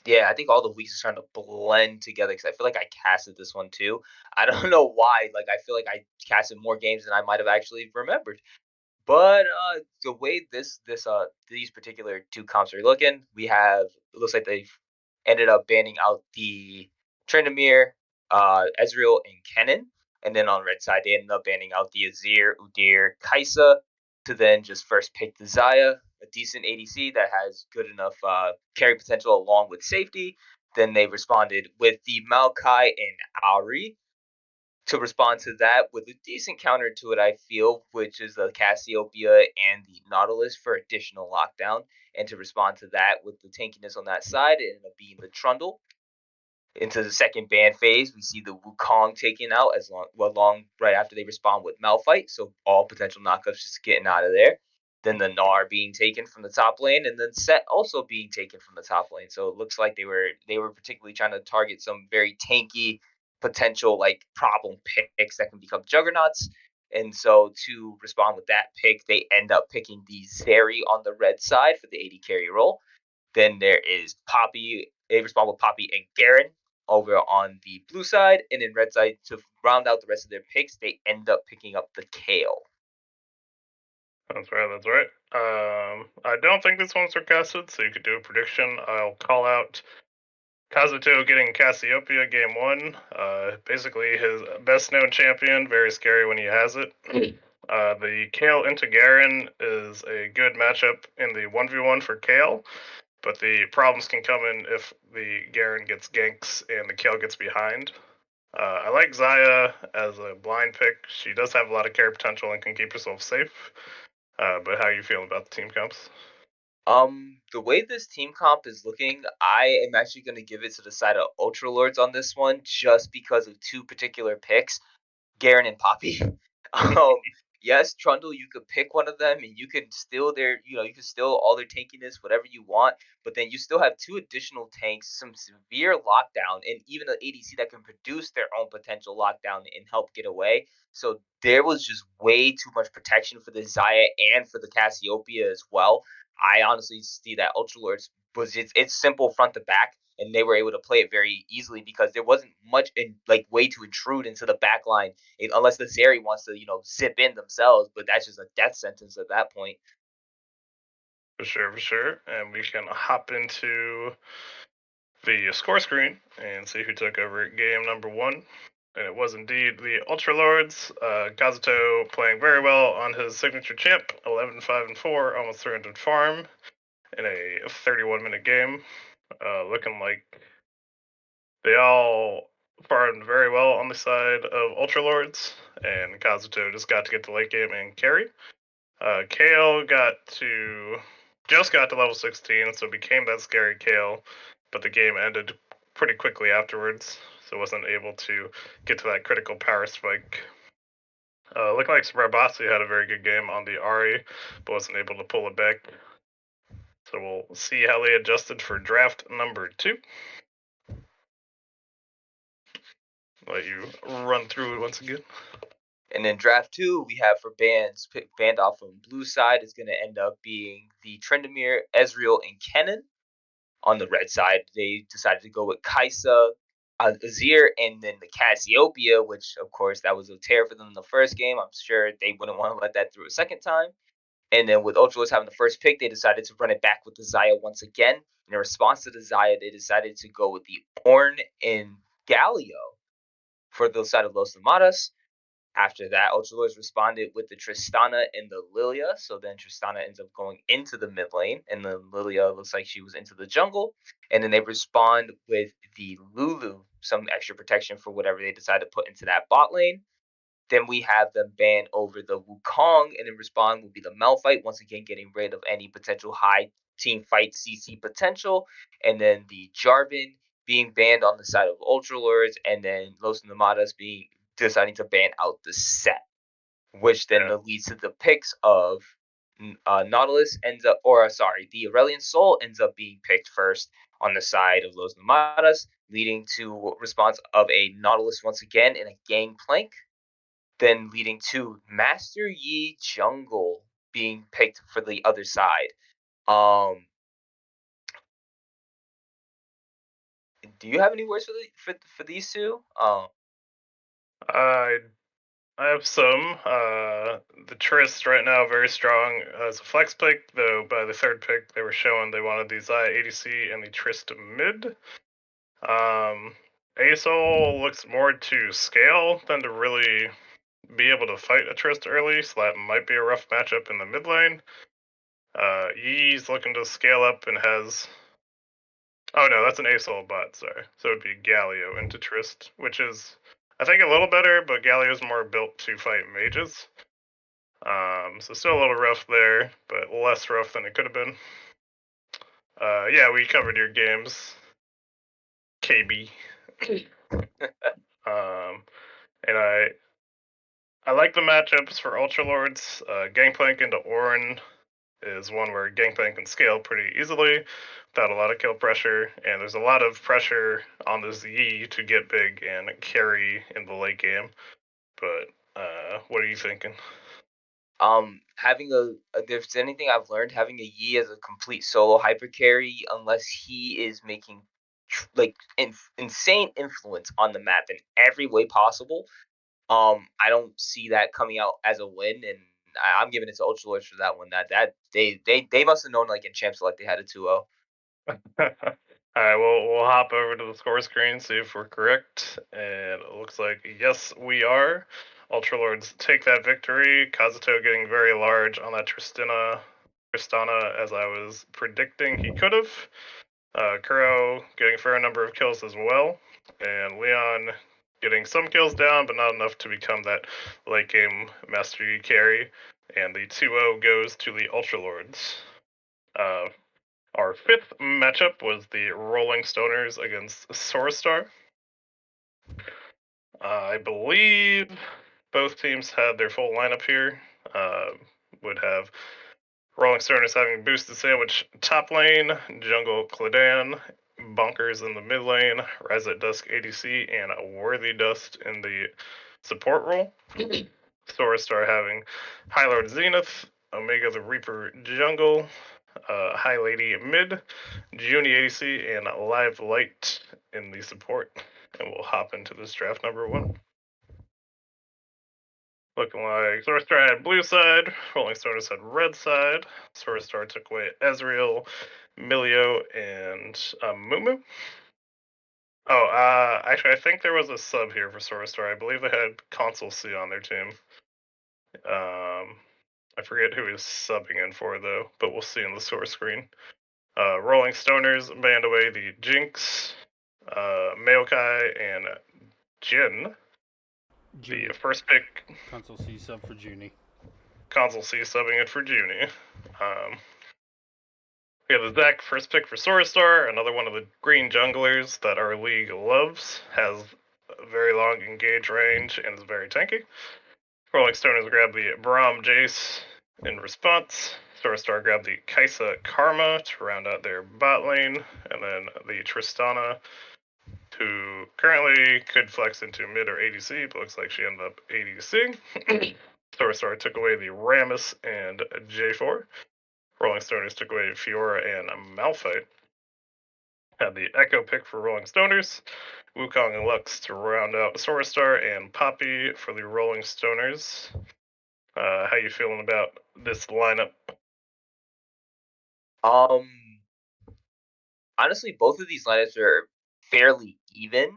Yeah, I think all the weeks are starting to blend together because I feel like I casted this one too. I don't know why. Like I feel like I casted more games than I might have actually remembered. But the way these particular two comps are looking, it looks like they've ended up banning out the Tryndamere, Ezreal, and Kennen. And then on red side, they ended up banning out the Azir, Udyr, Kaisa, to then just first pick the Xayah, a decent ADC that has good enough carry potential along with safety. Then they responded with the Maokai and Ahri to respond to that with a decent counter to it, I feel, which is the Cassiopeia and the Nautilus for additional lockdown. And to respond to that with the tankiness on that side, it ended up being the Trundle. Into the second ban phase, we see the Wukong taken out long right after they respond with Malphite, so all potential knockups just getting out of there. Then the Gnar being taken from the top lane, and then Set also being taken from the top lane. So it looks like they were particularly trying to target some very tanky potential like problem picks that can become juggernauts. And so to respond with that pick, they end up picking the Zeri on the red side for the AD carry role. Then there is Poppy. They respond with Poppy and Garen over on the blue side, and in red side to round out the rest of their picks, they end up picking up the Kale. That's right, that's right. I don't think this one's forecasted, so you could do a prediction. I'll call out Kazuto getting Cassiopeia game one. Basically his best known champion, very scary when he has it. The Kale into Garen is a good matchup in the 1v1 for Kale, but the problems can come in if the Garen gets ganks and the Kale gets behind. I like Xayah as a blind pick. She does have a lot of carry potential and can keep herself safe. But how are you feeling about the team comps? The way this team comp is looking, I am actually going to give it to the side of Ultralords on this one, just because of two particular picks, Garen and Poppy. um, yes, Trundle, you could pick one of them, and you could steal you could steal all their tankiness, whatever you want. But then you still have two additional tanks, some severe lockdown, and even an ADC that can produce their own potential lockdown and help get away. So there was just way too much protection for the Xayah and for the Cassiopeia as well. I honestly see that Ultralords it's simple front to back. and they were able to play it very easily because there wasn't much way to intrude into the back line unless the Zeri wants to zip in themselves, but that's just a death sentence at that point. For sure. And we can hop into the score screen and see who took over game number 1. And it was indeed the Ultra Lords. Kazuto playing very well on his signature champ, 11-5-4, almost 300 farm in a 31-minute game. Looking like they all farmed very well on the side of Ultra Lords, and Kazuto just got to get the late game and carry. Kale just got to level 16, so became that scary Kale, but the game ended pretty quickly afterwards, so wasn't able to get to that critical power spike. Looked like Rabasi had a very good game on the Ari, but wasn't able to pull it back. So we'll see how they adjusted for draft number 2. Let you run through it once again. And then draft 2, we have for bans, banned off from blue side is going to end up being the Trendemir, Ezreal, and Kennen. On the red side, they decided to go with Kaisa, Azir, and then the Cassiopeia, which, of course, that was a tear for them in the first game. I'm sure they wouldn't want to let that through a second time. And then with Ultra Lords having the first pick, they decided to run it back with the Xayah once again. In response to the Xayah, they decided to go with the Ornn and Galio for the side of Los Lamadas. After that, Ultra Lords responded with the Tristana and the Lilia. So then Tristana ends up going into the mid lane, and the Lilia looks like she was into the jungle. And then they respond with the Lulu, some extra protection for whatever they decide to put into that bot lane. Then we have them ban over the Wukong, and in respond will be the Malphite, once again getting rid of any potential high team fight CC potential. And then the Jarvan being banned on the side of Ultra Lords, and then Los Namadas deciding to ban out the set, which then leads to the picks of Nautilus the Aurelion Soul ends up being picked first on the side of Los Namadas, leading to response of a Nautilus once again in a Gangplank, then leading to Master Yi Jungle being picked for the other side. Do you have any words for these two? I have some. The Trist right now very strong as a flex pick, though by the third pick they were showing they wanted the Xayah ADC and the Trist mid. Asol looks more to scale than to really be able to fight a Trist early, so that might be a rough matchup in the mid lane. Yi's looking to scale up and has... Oh no, that's an Asol bot, sorry. So it'd be Galio into Trist, which is, I think, a little better, but Galio's more built to fight mages. So still a little rough there, but less rough than it could have been. Yeah, we covered your games, KB. And I like the matchups for Ultra Lords. Gangplank into Ornn is one where Gangplank can scale pretty easily without a lot of kill pressure, and there's a lot of pressure on the Yi to get big and carry in the late game. But what are you thinking? Having if there's anything I've learned, having a Yi as a complete solo hyper carry, unless he is making insane influence on the map in every way possible, I don't see that coming out as a win, and I'm giving it to Ultra Lords for that one. That they must have known in Champ Select they had a 2-0. All right, we'll hop over to the score screen, see if we're correct, and it looks like yes, we are. Ultra Lords take that victory. Kazuto getting very large on that Tristana, as I was predicting he could have. Kuro getting a fair number of kills as well, and Leon getting some kills down, but not enough to become that late game Master Yi carry. And the 2-0 goes to the Ultra Lords. Our fifth matchup was the Rolling Stoners against Sorstar. I believe both teams had their full lineup here. Would have Rolling Stoners having Boosted Sandwich top lane, Jungle Cladan, Bonkers in the mid lane, Rise at Dusk ADC, and Worthy Dust in the support role. Sorstar having High Lord Zenith, Omega the Reaper jungle, High Lady mid, Junie ADC, and Live Light in the support. And we'll hop into this draft number 1. Looking like Sorstar had blue side, Rolling Stoners had red side. Sorstar took away Ezreal, Milio, and Mumu. Oh, actually, I think there was a sub here for Sorstar. I believe they had Console C on their team. I forget who he's subbing in for, though, but we'll see in the source screen. Rolling Stoners banned away the Jinx, Maokai, and Jin. Junie. The first pick. Console C sub for Junie. Console C subbing it for Junie. We have the Zach first pick for Sorstar, another one of the green junglers that our league loves. Has a very long engage range and is very tanky. Rolling Stoners grab the Braum Jace in response. Sorstar grabbed the Kaisa Karma to round out their bot lane, and then the Tristana, who currently could flex into mid or ADC, but looks like she ended up ADC. Sorstar took away the Rammus and J4. Rolling Stoners took away Fiora and Malphite. Had the Echo pick for Rolling Stoners, Wukong and Lux to round out Sorstar, and Poppy for the Rolling Stoners. How you feeling about this lineup? Honestly, both of these lineups are fairly even.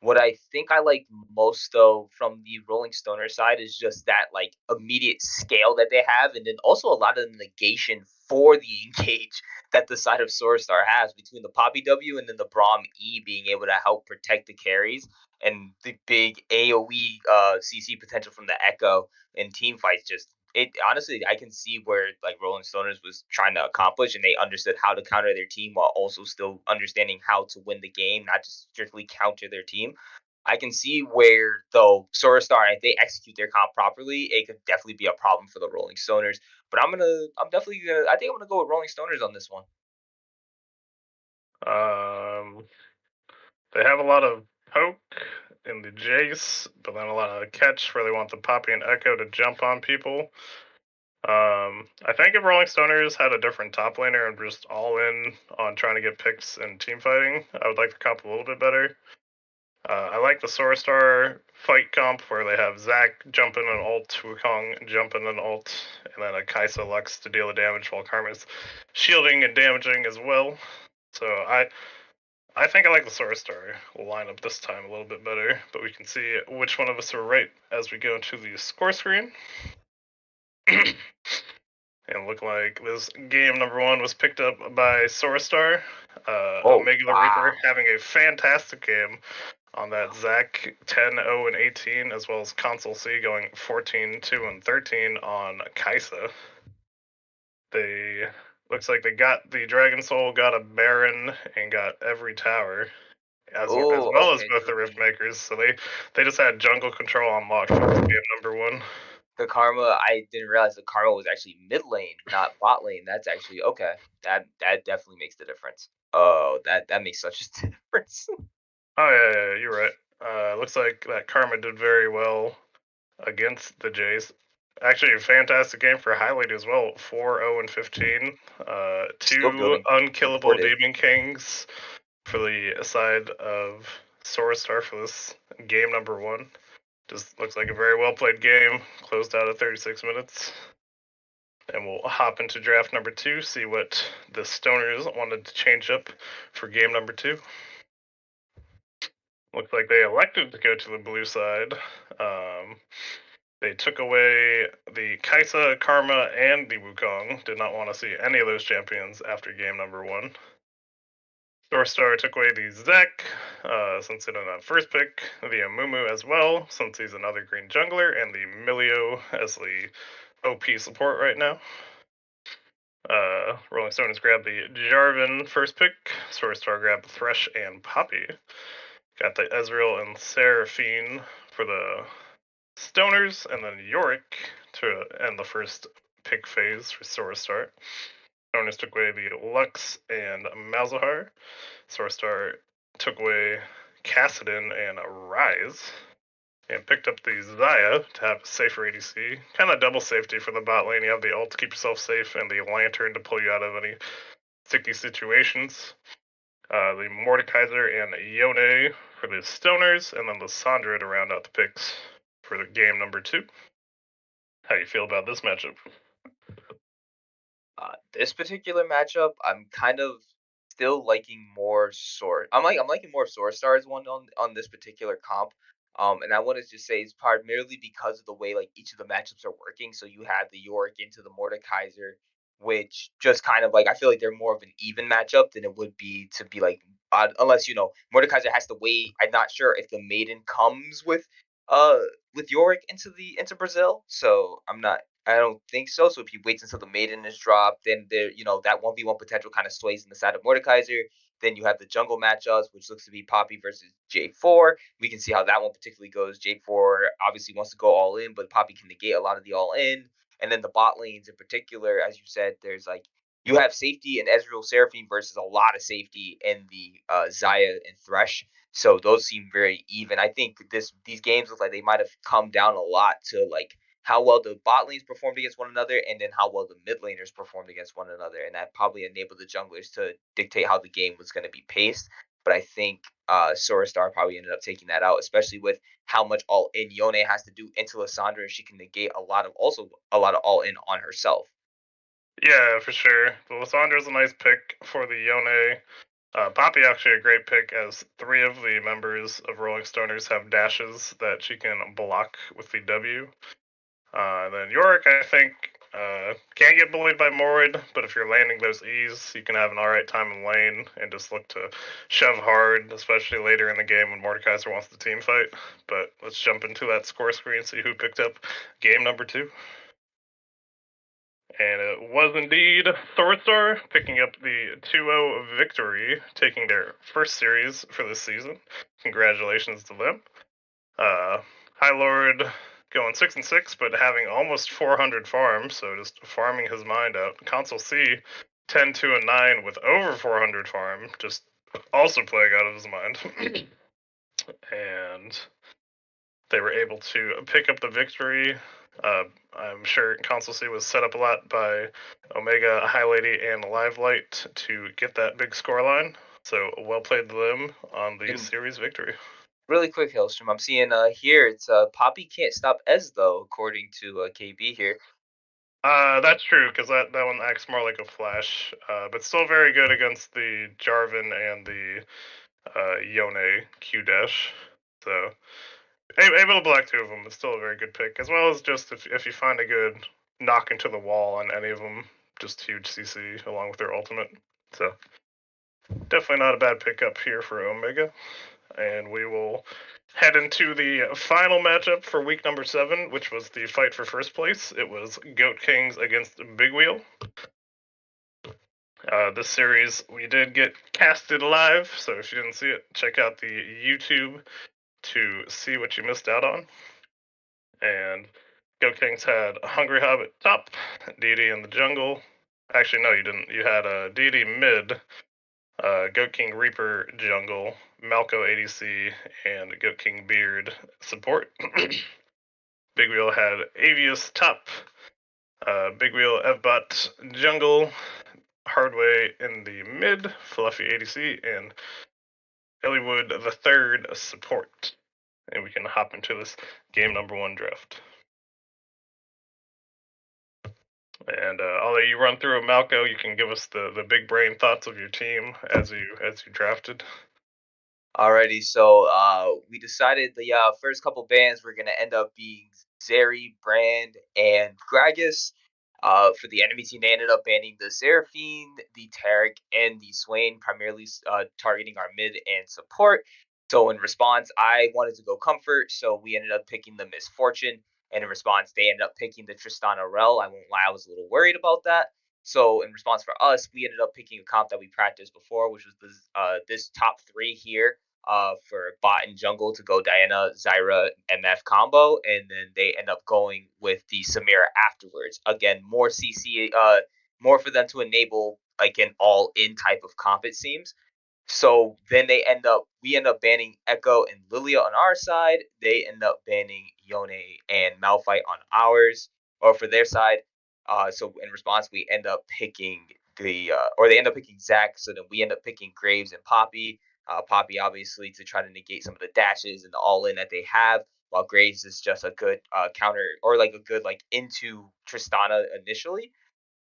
What I think I like most, though, from the Rolling Stoner side is just that like immediate scale that they have, and then also a lot of the negation for the engage that the side of Star has between the Poppy W and then the Braum E being able to help protect the carries, and the big AoE CC potential from the Echo in team fights. Just it honestly, I can see where like Rolling Stoners was trying to accomplish, and they understood how to counter their team while also still understanding how to win the game, not just strictly counter their team. I can see where though Sorstar, if they execute their comp properly, it could definitely be a problem for the Rolling Stoners. But I think I'm gonna go with Rolling Stoners on this one. They have a lot of poke in the Jace, but then a lot of catch where they want the Poppy and Echo to jump on people. I think if Rolling Stoners had a different top laner and just all in on trying to get picks and team fighting, I would like the comp a little bit better. I like the Sorstar fight comp where they have Zac jump in an ult, Wukong jump in an ult, and then a Kaisa Lux to deal the damage while Karma's shielding and damaging as well. So I think I like the Sorstar lineup this time a little bit better, but we can see which one of us are right as we go into the score screen. And look like this game number 1 was picked up by Sorstar. Omega the Reaper having a fantastic game on that Zac 10, 0, and 18, as well as Console C going 14, 2, and 13 on Kaisa. They looks like they got the Dragon Soul, got a Baron, and got every tower. As well as both the Rift Makers, so they just had jungle control unlocked for game number 1. The Karma, I didn't realize the Karma was actually mid lane, not bot lane. That's actually okay. That definitely makes the difference. Oh, that makes such a difference. Oh yeah, you're right. Looks like that Karma did very well against the Jays. Actually, a fantastic game for Highlight as well. 4, 0, and 15. 2 unkillable Demon Kings for the side of Sorstar for this game number 1. Just looks like a very well played game. Closed out at 36 minutes. And we'll hop into draft number 2, see what the Stoners wanted to change up for game number 2. Looks like they elected to go to the blue side. They took away the Kaisa, Karma, and the Wukong. Did not want to see any of those champions after game number 1. Sorstar took away the Zek, since he didn't have first pick, the Amumu as well, since he's another green jungler, and the Milio as the OP support right now. Rolling Stones grabbed the Jarvan first pick, Sorstar grabbed the Thresh and Poppy. Got the Ezreal and Seraphine for the Stoners, and then Yorick to end the first pick phase for Sorstar. Stoners took away the Lux and Malzahar. Sorstar took away Kassadin and Rise. and picked up the Xayah to have a safer ADC. Kind of double safety for the bot lane. You have the ult to keep yourself safe and the Lantern to pull you out of any sticky situations. The Mordekaiser and Yone for the Stoners, and then the Sandra to round out the picks for the game number 2. How do you feel about this matchup? This particular matchup, I'm kind of still liking more Sword. I'm liking more Sword Stars one on this particular comp. And I want to just say it's primarily because of the way like each of the matchups are working. So you have the Yorick into the Mordekaiser, which just kind of like I feel like they're more of an even matchup than it would be to be like unless Mordekaiser has to wait. I'm not sure if the Maiden comes uh with Yorick into Brazil. So I don't think so. So if he waits until the maiden is dropped, then that 1v1 potential kind of sways in the side of Mordekaiser. Then you have the jungle matchups, which looks to be Poppy versus J4. We can see how that one particularly goes. J4 obviously wants to go all in, but Poppy can negate a lot of the all in. And then the bot lanes in particular, as you said, there's like you have safety in Ezreal Seraphine versus a lot of safety in the Xayah and Thresh. So those seem very even. I think these games look like they might have come down a lot to like how well the bot lanes performed against one another, and then how well the mid laners performed against one another, and that probably enabled the junglers to dictate how the game was going to be paced. But I think Sora Star probably ended up taking that out, especially with how much all in Yone has to do into Lissandra, and she can negate a lot of all in on herself. Yeah, for sure. The Lissandra's a nice pick for the Yone. Poppy actually a great pick, as 3 of the members of Rolling Stoners have dashes that she can block with the W. Then Yorick, I think, can't get bullied by Morid, but if you're landing those E's, you can have an alright time in lane and just look to shove hard, especially later in the game when Mordekaiser wants to team fight. But let's jump into that score screen, see who picked up game number 2. And it was indeed Thorstar picking up the 2-0 victory, taking their first series for this season. Congratulations to them. High Lord going 6-6, but having almost 400 farms, so just farming his mind out. Console C 10-2-9 with over 400 farm, just also playing out of his mind. And they were able to pick up the victory. I'm sure Console C was set up a lot by Omega, High Lady, and Live Light to get that big scoreline. So well played to them on the series victory. Really quick, Hellstrom, I'm seeing here it's Poppy can't stop Ez though, according to KB here. That's true, because that one acts more like a flash, but still very good against the Jarvan and the Yone Q dash. So able to block 2 of them is still a very good pick, as well as just if you find a good knock into the wall on any of them, just huge CC along with their ultimate. So definitely not a bad pickup here for Omega. And we will head into the final matchup for week number 7, which was the fight for first place. It was Goat Kings against Big Wheel. This series we did get casted live, so if you didn't see it, check out the YouTube to see what you missed out on. And Goat Kings had Hungry Hobbit top, Deity in the jungle. Actually, no, you didn't. You had Deity mid, Goat King Reaper jungle, Malco ADC, and Goat King Beard support. Big Wheel had Avius top, Big Wheel Evbot jungle, Hardway in the mid, Fluffy ADC, and Illywood the third support. And we can hop into this game number 1 draft. And I'll let you run through it, Malco. You can give us the big brain thoughts of your team as you drafted. Alrighty, so we decided the first couple bans were gonna end up being Zeri, Brand, and Gragas. For the enemy team, they ended up banning the Seraphine, the Taric, and the Swain, primarily targeting our mid and support. So in response, I wanted to go Comfort, so we ended up picking the Misfortune. And in response, they ended up picking the Tristana Rel. I won't lie, I was a little worried about that. So in response for us, we ended up picking a comp that we practiced before, which was this top 3 here for bot and jungle to go Diana, Zyra, MF combo, and then they end up going with the Samira afterwards. Again, more CC, more for them to enable like an all-in type of comp, it seems. So then we end up banning Echo and Lilia on our side. They end up banning Yone and Malphite on ours, or for their side. So in response, we end up picking or they end up picking Zac. So then we end up picking Graves and Poppy. Poppy obviously to try to negate some of the dashes and the all in that they have, while Graves is just a good counter or like a good like into Tristana initially.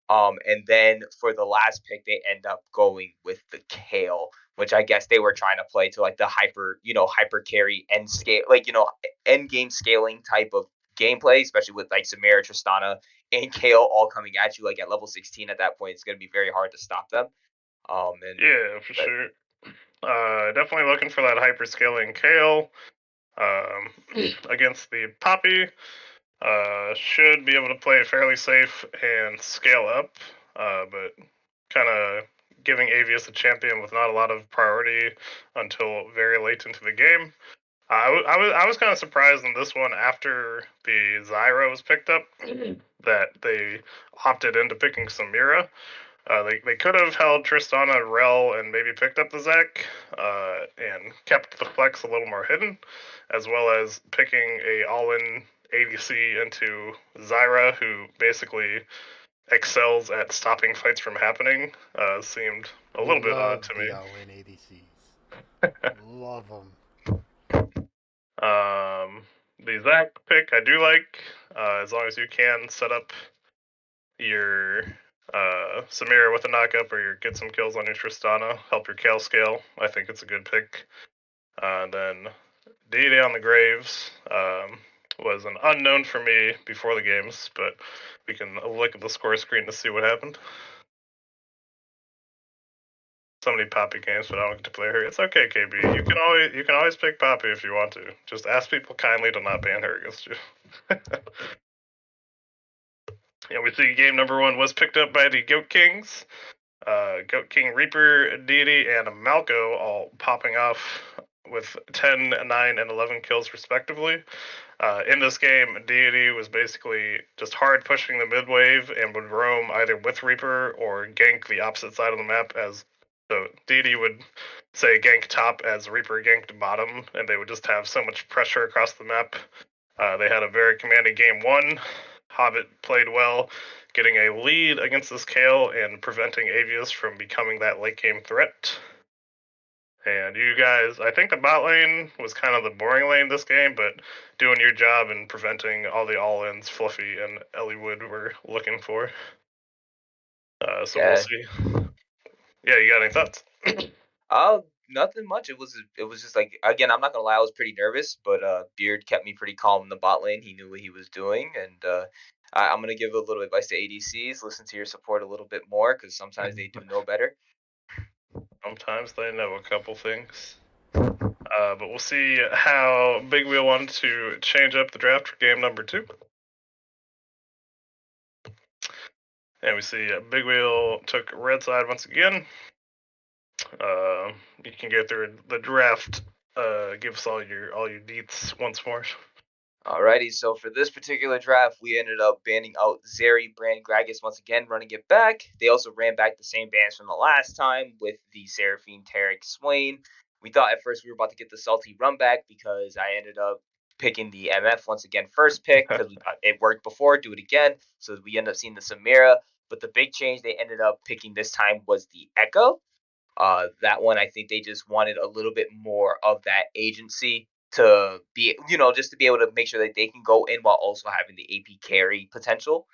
And then for the last pick, they end up going with the Kale, which I guess they were trying to play to like the hyper carry end scale, like, end game scaling type of gameplay, especially with like Samira, Tristana, and Kale all coming at you like at level 16 at that point. It's going to be very hard to stop them. Yeah, for sure. Definitely looking for that hyperscaling Kale against the Poppy. Should be able to play it fairly safe and scale up, but kind of giving Avius a champion with not a lot of priority until very late into the game. I was kind of surprised in this one after the Zyra was picked up that they opted into picking Samira. They could have held Tristana, Rel, and maybe picked up the Zac, and kept the flex a little more hidden, as well as picking a all-in ADC into Zyra, who basically excels at stopping fights from happening. Seemed a little bit odd to me. The all-in ADCs. Love them. The Zac pick I do like, as long as you can set up your Samira with a knockup or you get some kills on your Tristana, help your Kale scale. I think it's a good pick. Then D-Day on the Graves was an unknown for me before the games, but we can look at the score screen to see what happened. So many Poppy games, but I don't get to play her. It's okay, KB. You can always pick Poppy if you want to. Just ask people kindly to not ban her against you. Yeah, we see game number 1 was picked up by the Goat Kings. Goat King, Reaper, Deity, and Malco all popping off with 10, 9, and 11 kills respectively. In this game, Deity was basically just hard pushing the mid wave and would roam either with Reaper or gank the opposite side of the map. So Deity would say gank top as Reaper ganked bottom, and they would just have so much pressure across the map. They had a very commanding game 1. Hobbit played well, getting a lead against this Kale and preventing Avius from becoming that late game threat. And you guys, I think the bot lane was kind of the boring lane this game, but doing your job and preventing all the all-ins Fluffy and Elliewood were looking for. So Yeah. we'll see. Yeah, you got any thoughts? Nothing much. It was just like, again, I'm not gonna lie, I was pretty nervous, but Beard kept me pretty calm in the bot lane. He knew what he was doing, and I'm gonna give a little advice to ADCs: listen to your support a little bit more, because sometimes they do know better. Sometimes they know a couple things. But we'll see how Big Wheel wanted to change up the draft for game number 2. And we see Big Wheel took red side once again. You can go through the draft. Give us all your deets once more. Alrighty, so for this particular draft, we ended up banning out Zeri, Brand, Gragas once again, running it back. They also ran back the same bans from the last time with the Seraphine, Tarek, Swain. We thought at first we were about to get the Salty run back because I ended up picking the MF once again first pick because we thought it worked before, do it again. So we end up seeing the Samira. But the big change they ended up picking this time was the Echo. That one, I think they just wanted a little bit more of that agency to be, just to be able to make sure that they can go in while also having the AP carry potential.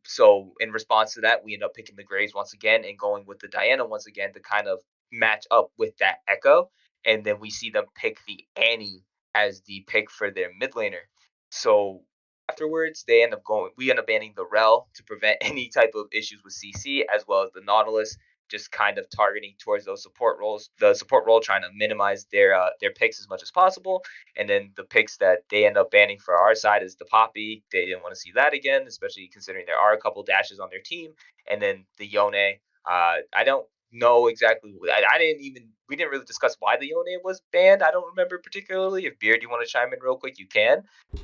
So in response to that, we end up picking the Graves once again and going with the Diana once again to kind of match up with that Echo. And then we see them pick the Annie as the pick for their mid laner. So afterwards, we end up banning the Rel to prevent any type of issues with CC, as well as the Nautilus, just kind of targeting towards those support roles. The support role trying to minimize their picks as much as possible. And then the picks that they end up banning for our side is the Poppy. They didn't want to see that again, especially considering there are a couple dashes on their team. And then the Yone. I don't know exactly. We didn't really discuss why the Yone was banned. I don't remember particularly. If Beard, you want to chime in real quick, you can.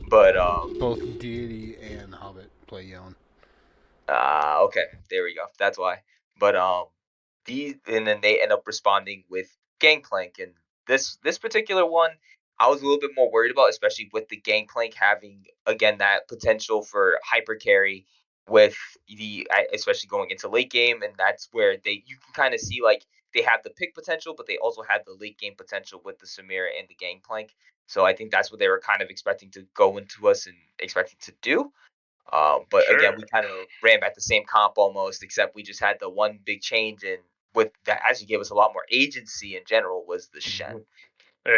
But both Deity and Hobbit play Yone. okay, there we go. That's why. But and then they end up responding with Gangplank. And this particular one, I was a little bit more worried about, especially with the Gangplank having again that potential for hyper carry with especially going into late game, and that's where you can kind of see like they have the pick potential, but they also have the late game potential with the Samira and the Gangplank. So I think that's what they were kind of expecting to go into us and expecting to do. But Sure. again, we kind of ran back the same comp almost, except we just had the one big change, and with that actually gave us a lot more agency in general was the Shen. Yeah,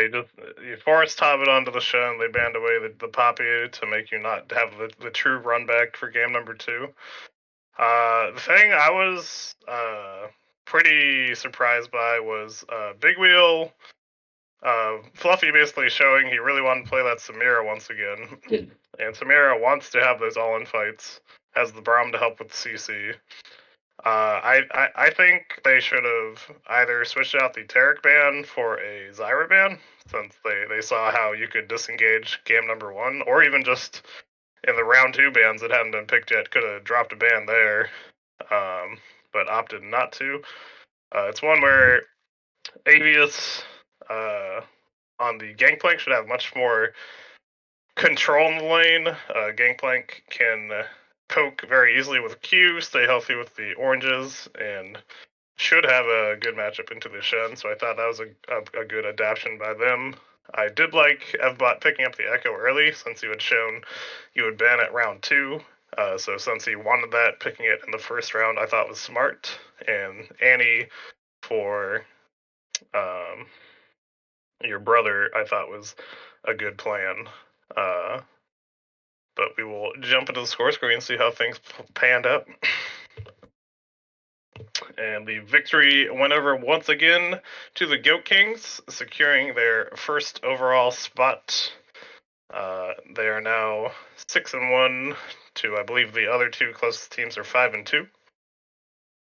you force Tabit onto the Shen. They banned away the Poppy to make you not have the true run back for game number 2. The thing I was pretty surprised by was Big Wheel. Fluffy basically showing he really wanted to play that Samira once again. And Samira wants to have those all-in fights, has the Braum to help with CC. I think they should have either switched out the Tarek ban for a Zyra ban, since they saw how you could disengage game number 1, or even just in the round 2 bans that hadn't been picked yet, could have dropped a ban there, but opted not to. It's one where Avius on the Gangplank should have much more control in the lane. Gangplank can poke very easily with Q, stay healthy with the oranges, and should have a good matchup into the Shen. So I thought that was a good adaptation by them. I did like Evbot picking up the Echo early, since you had shown you would ban at round 2. So since he wanted that, picking it in the first round I thought was smart. And Annie for your brother I thought was a good plan. But we will jump into the score screen and see how things panned out. And the victory went over once again to the Goat Kings, securing their first overall spot. They are now 6-1 to, I believe, the other two closest teams are 5-2.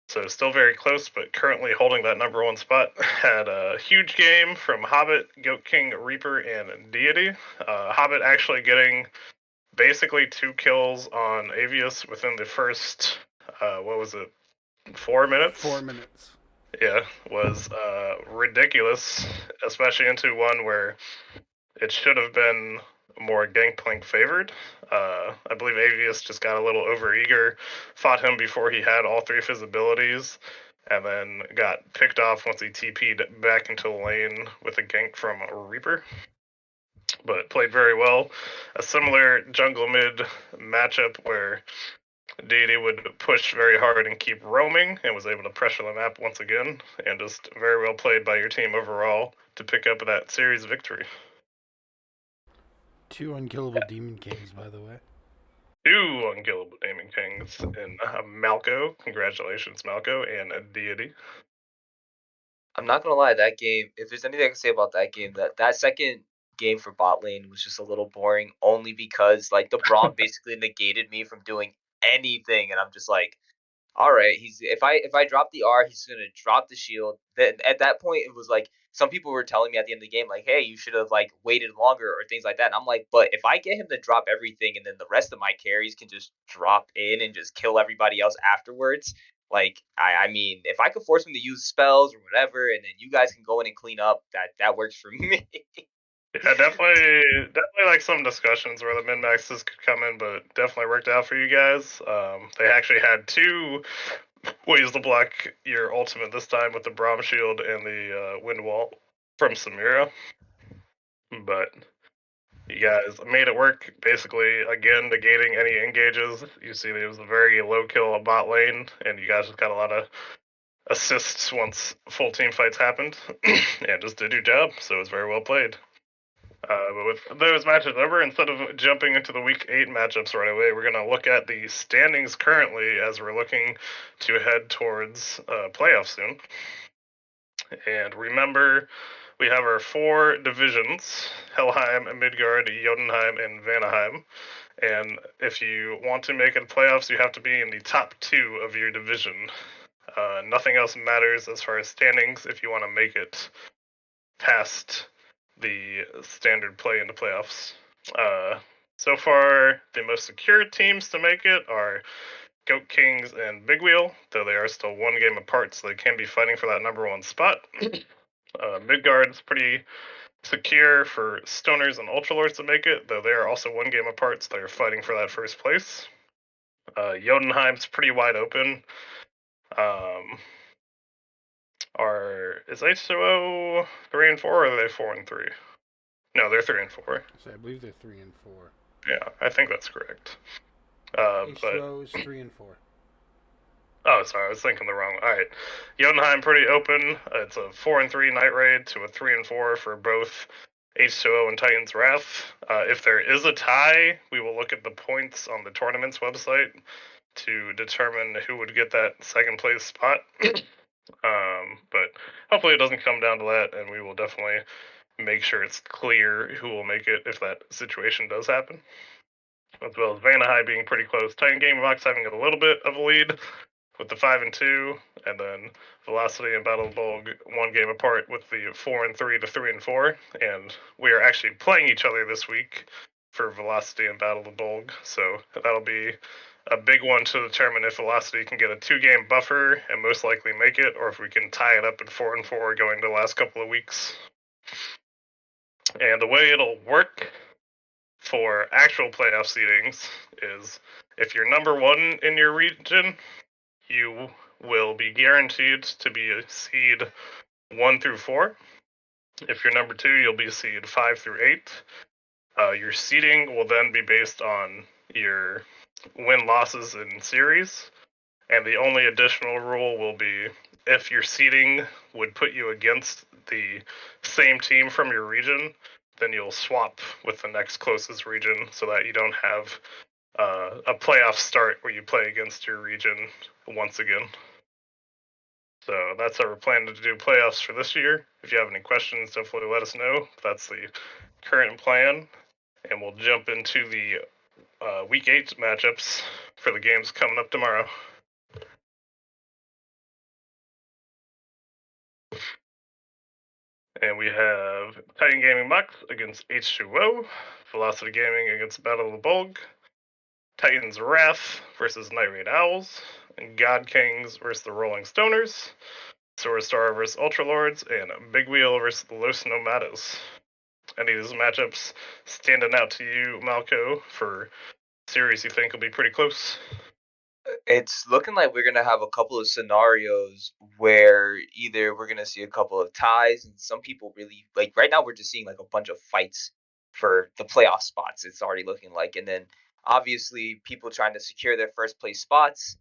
So still very close, but currently holding that number 1 spot. Had a huge game from Hobbit, Goat King, Reaper, and Deity. Hobbit actually getting basically 2 kills on Avius within the first, 4 minutes? 4 minutes. Yeah, was ridiculous, especially into one where it should have been more Gangplank favored. I believe Avius just got a little overeager, fought him before he had all 3 of his abilities, and then got picked off once he TP'd back into the lane with a gank from Reaper. But played very well. A similar jungle mid matchup where Deity would push very hard and keep roaming, and was able to pressure the map once again, and just very well played by your team overall to pick up that series victory. 2 unkillable Demon Kings, by the way. 2 unkillable Demon Kings in Malco. Congratulations, Malco, and Deity. I'm not gonna lie, that game. If there's anything I can say about that game, that second game for bot lane was just a little boring, only because like the Braum basically negated me from doing anything, and I'm just like, all right, if I drop the R, he's gonna drop the shield. Then at that point, it was like some people were telling me at the end of the game, like, hey, you should have like waited longer or things like that. And I'm like, but if I get him to drop everything, and then the rest of my carries can just drop in and just kill everybody else afterwards, like I mean, if I could force him to use spells or whatever, and then you guys can go in and clean up, that works for me. Yeah, definitely like some discussions where the min maxes could come in, but definitely worked out for you guys. They actually had 2 ways to block your ultimate this time with the Braum Shield and the Wind Wall from Samira. But you guys made it work, basically, again, negating any engages. You see it was a very low kill bot lane, and you guys just got a lot of assists once full team fights happened, and just did your job, so it was very well played. But with those matches over, instead of jumping into the Week 8 matchups right away, we're going to look at the standings currently as we're looking to head towards playoffs soon. And remember, we have our 4 divisions: Helheim, Midgard, Jotunheim, and Vanaheim. And if you want to make it playoffs, you have to be in the top 2 of your division. Nothing else matters as far as standings if you want to make it past the standard play into playoffs. So far, the most secure teams to make it are Goat Kings and Big Wheel, though they are still one game apart, so they can be fighting for that number one spot. Midgard's pretty secure for Stoners and Ultralords to make it, though they are also one game apart, so they're fighting for that first place. Jotunheim's pretty wide open. Is H2O 3 and 4, or are they 4 and 3? No, they're 3 and 4. So I believe they're 3 and 4. Yeah, I think that's correct. H2O is 3 and 4. Oh, sorry, I was thinking the wrong. All right, Jotunheim pretty open. It's a 4 and 3 night raid to a 3 and 4 for both H2O and Titan's Wrath. If there is a tie, we will look at the points on the tournament's website to determine who would get that second place spot. But hopefully it doesn't come down to that, and we will definitely make sure it's clear who will make it if that situation does happen. As well as Vanaheim being pretty close. Titan Gaming Box having a little bit of a lead with the 5 and 2, and then Velocity and Battle of the Bulg one game apart with the 4 and 3 to 3 and 4. And we are actually playing each other this week for Velocity and Battle of the Bulg, so that'll be a big one to determine if Velocity can get a 2-game buffer and most likely make it, or if we can tie it up at 4 and 4 going to the last couple of weeks. And the way it'll work for actual playoff seedings is if you're number 1 in your region, you will be guaranteed to be a seed 1 through 4. If you're number 2, you'll be seed 5 through 8. Your seeding will then be based on your win-losses in series, and the only additional rule will be if your seeding would put you against the same team from your region, then you'll swap with the next closest region so that you don't have a playoff start where you play against your region once again. So that's how we're planning to do playoffs for this year. If you have any questions, definitely let us know. That's the current plan, and we'll jump into the Week 8 matchups for the games coming up tomorrow. And we have Titan Gaming Mux against H2O, Velocity Gaming against Battle of the Bulg, Titan's Wrath versus Night Raid Owls, and God Kings versus the Rolling Stoners, Sword Star versus Ultralords, and Big Wheel versus the Los Nomadas. Any of these matchups standing out to you, Malco, for series you think will be pretty close? It's looking like we're going to have a couple of scenarios where either we're going to see a couple of ties, and some people really, like right now we're just seeing like a bunch of fights for the playoff spots. It's already looking like, and then obviously people trying to secure their first place spots.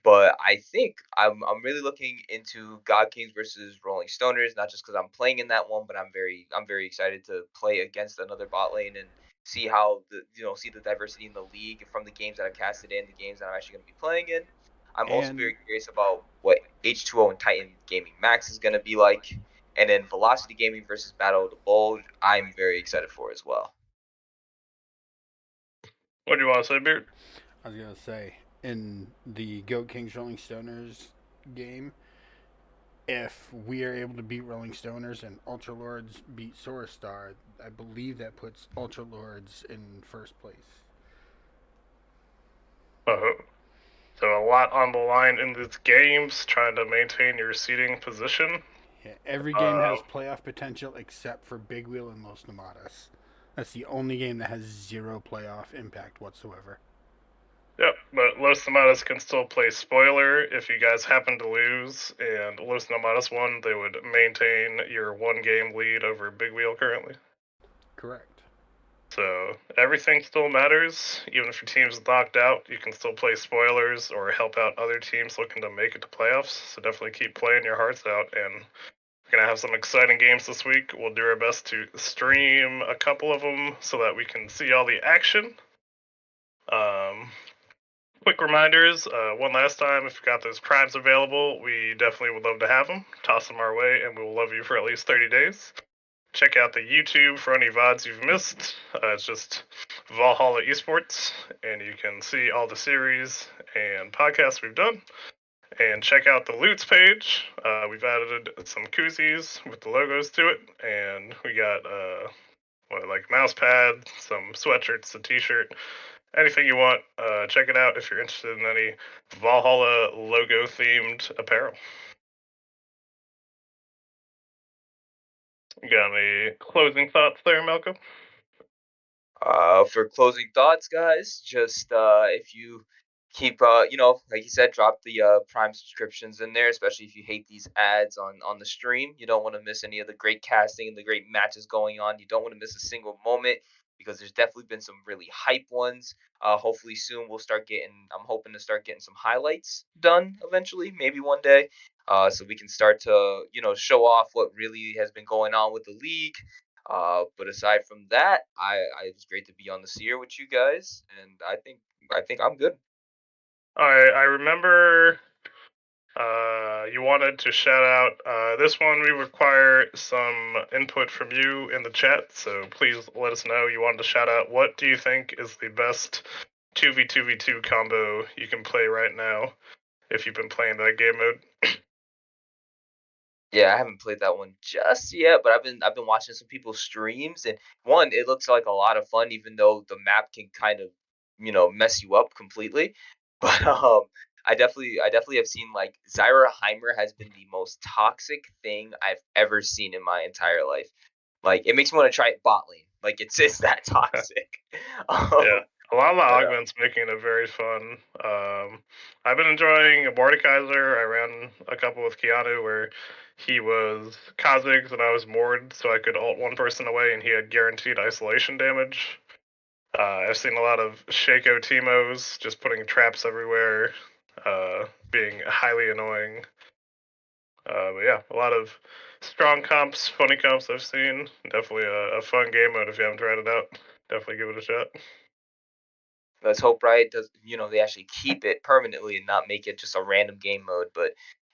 But I think I'm really looking into God Kings versus Rolling Stoners, not just because I'm playing in that one, but I'm very excited to play against another bot lane and see how see the diversity in the league from the games that I've casted in, the games that I'm actually going to be playing in. I'm also very curious about what H2O and Titan Gaming Max is going to be like, and then Velocity Gaming versus Battle of the Bulge. I'm very excited for as well. What do you want to say, Beard? I was going to say, in the Goat Kings Rolling Stoners game, if we are able to beat Rolling Stoners and Ultralords beat Star, I believe that puts Ultralords in first place. So a lot on the line in these games, trying to maintain your seeding position. Yeah, every game has playoff potential except for Big Wheel and Los Nomadas. That's the only game that has 0 playoff impact whatsoever. Yep, but Los Nomadas can still play spoiler if you guys happen to lose, and Los Nomadas won, they would maintain your 1-game lead over Big Wheel currently. Correct. So everything still matters. Even if your team's knocked out, you can still play spoilers or help out other teams looking to make it to playoffs. So definitely keep playing your hearts out, and we're going to have some exciting games this week. We'll do our best to stream a couple of them so that we can see all the action. Quick reminders, one last time, if you've got those primes available, we definitely would love to have them. Toss them our way, and we will love you for at least 30 days. Check out the YouTube for any VODs you've missed. It's just Valhalla Esports, and you can see all the series and podcasts we've done. And check out the Loots page. We've added some koozies with the logos to it, and we got like mouse pad, some sweatshirts, a t-shirt, anything you want, check it out if you're interested in any Valhalla logo themed apparel. You got any closing thoughts there, Malcolm? For closing thoughts, guys, just if you keep like you said, drop the Prime subscriptions in there, especially if you hate these ads on the stream. You don't want to miss any of the great casting and the great matches going on. You don't want to miss a single moment because there's definitely been some really hype ones. Hopefully soon we'll start getting. I'm hoping to start getting some highlights done eventually, maybe one day. So we can start to show off what really has been going on with the league. But aside from that, it was great to be on the Seer with you guys, and I think I'm good. I remember you wanted to shout out this one. We require some input from you in the chat, so please let us know. You wanted to shout out what do you think is the best 2v2v2 combo you can play right now if you've been playing that game mode. Yeah, I haven't played that one just yet, but I've been watching some people's streams, and one, it looks like a lot of fun, even though the map can kind of mess you up completely. But I definitely have seen like Zyra Heimer has been the most toxic thing I've ever seen in my entire life. Like it makes me want to try it bot lane. Like it's that toxic. Yeah, a lot of the But augments making it very fun. I've been enjoying Mordekaiser. I ran a couple with Keanu where he was Kha'Zix and I was Mord, so I could ult one person away and he had guaranteed isolation damage. I've seen a lot of Shaco Teemos just putting traps everywhere, being highly annoying. But yeah, a lot of strong comps, funny comps I've seen. Definitely a fun game mode if you haven't tried it out. Definitely give it a shot. let's hope Riot does. They actually keep it permanently and not make it just a random game mode. But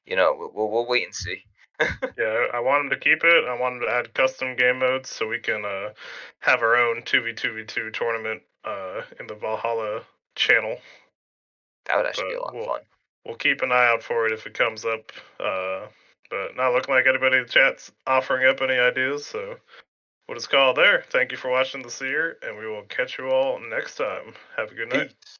we'll wait and see. Yeah, I want them to keep it. I want them to add custom game modes so we can have our own 2v2v2 tournament in the Valhalla channel. That would actually be a But lot of fun. we'll keep an eye out for it if it comes up. But not looking like anybody in the chat's offering up any ideas, so what it's called there. Thank you for watching the Seer, and we will catch you all next time. Have a good night. Peace.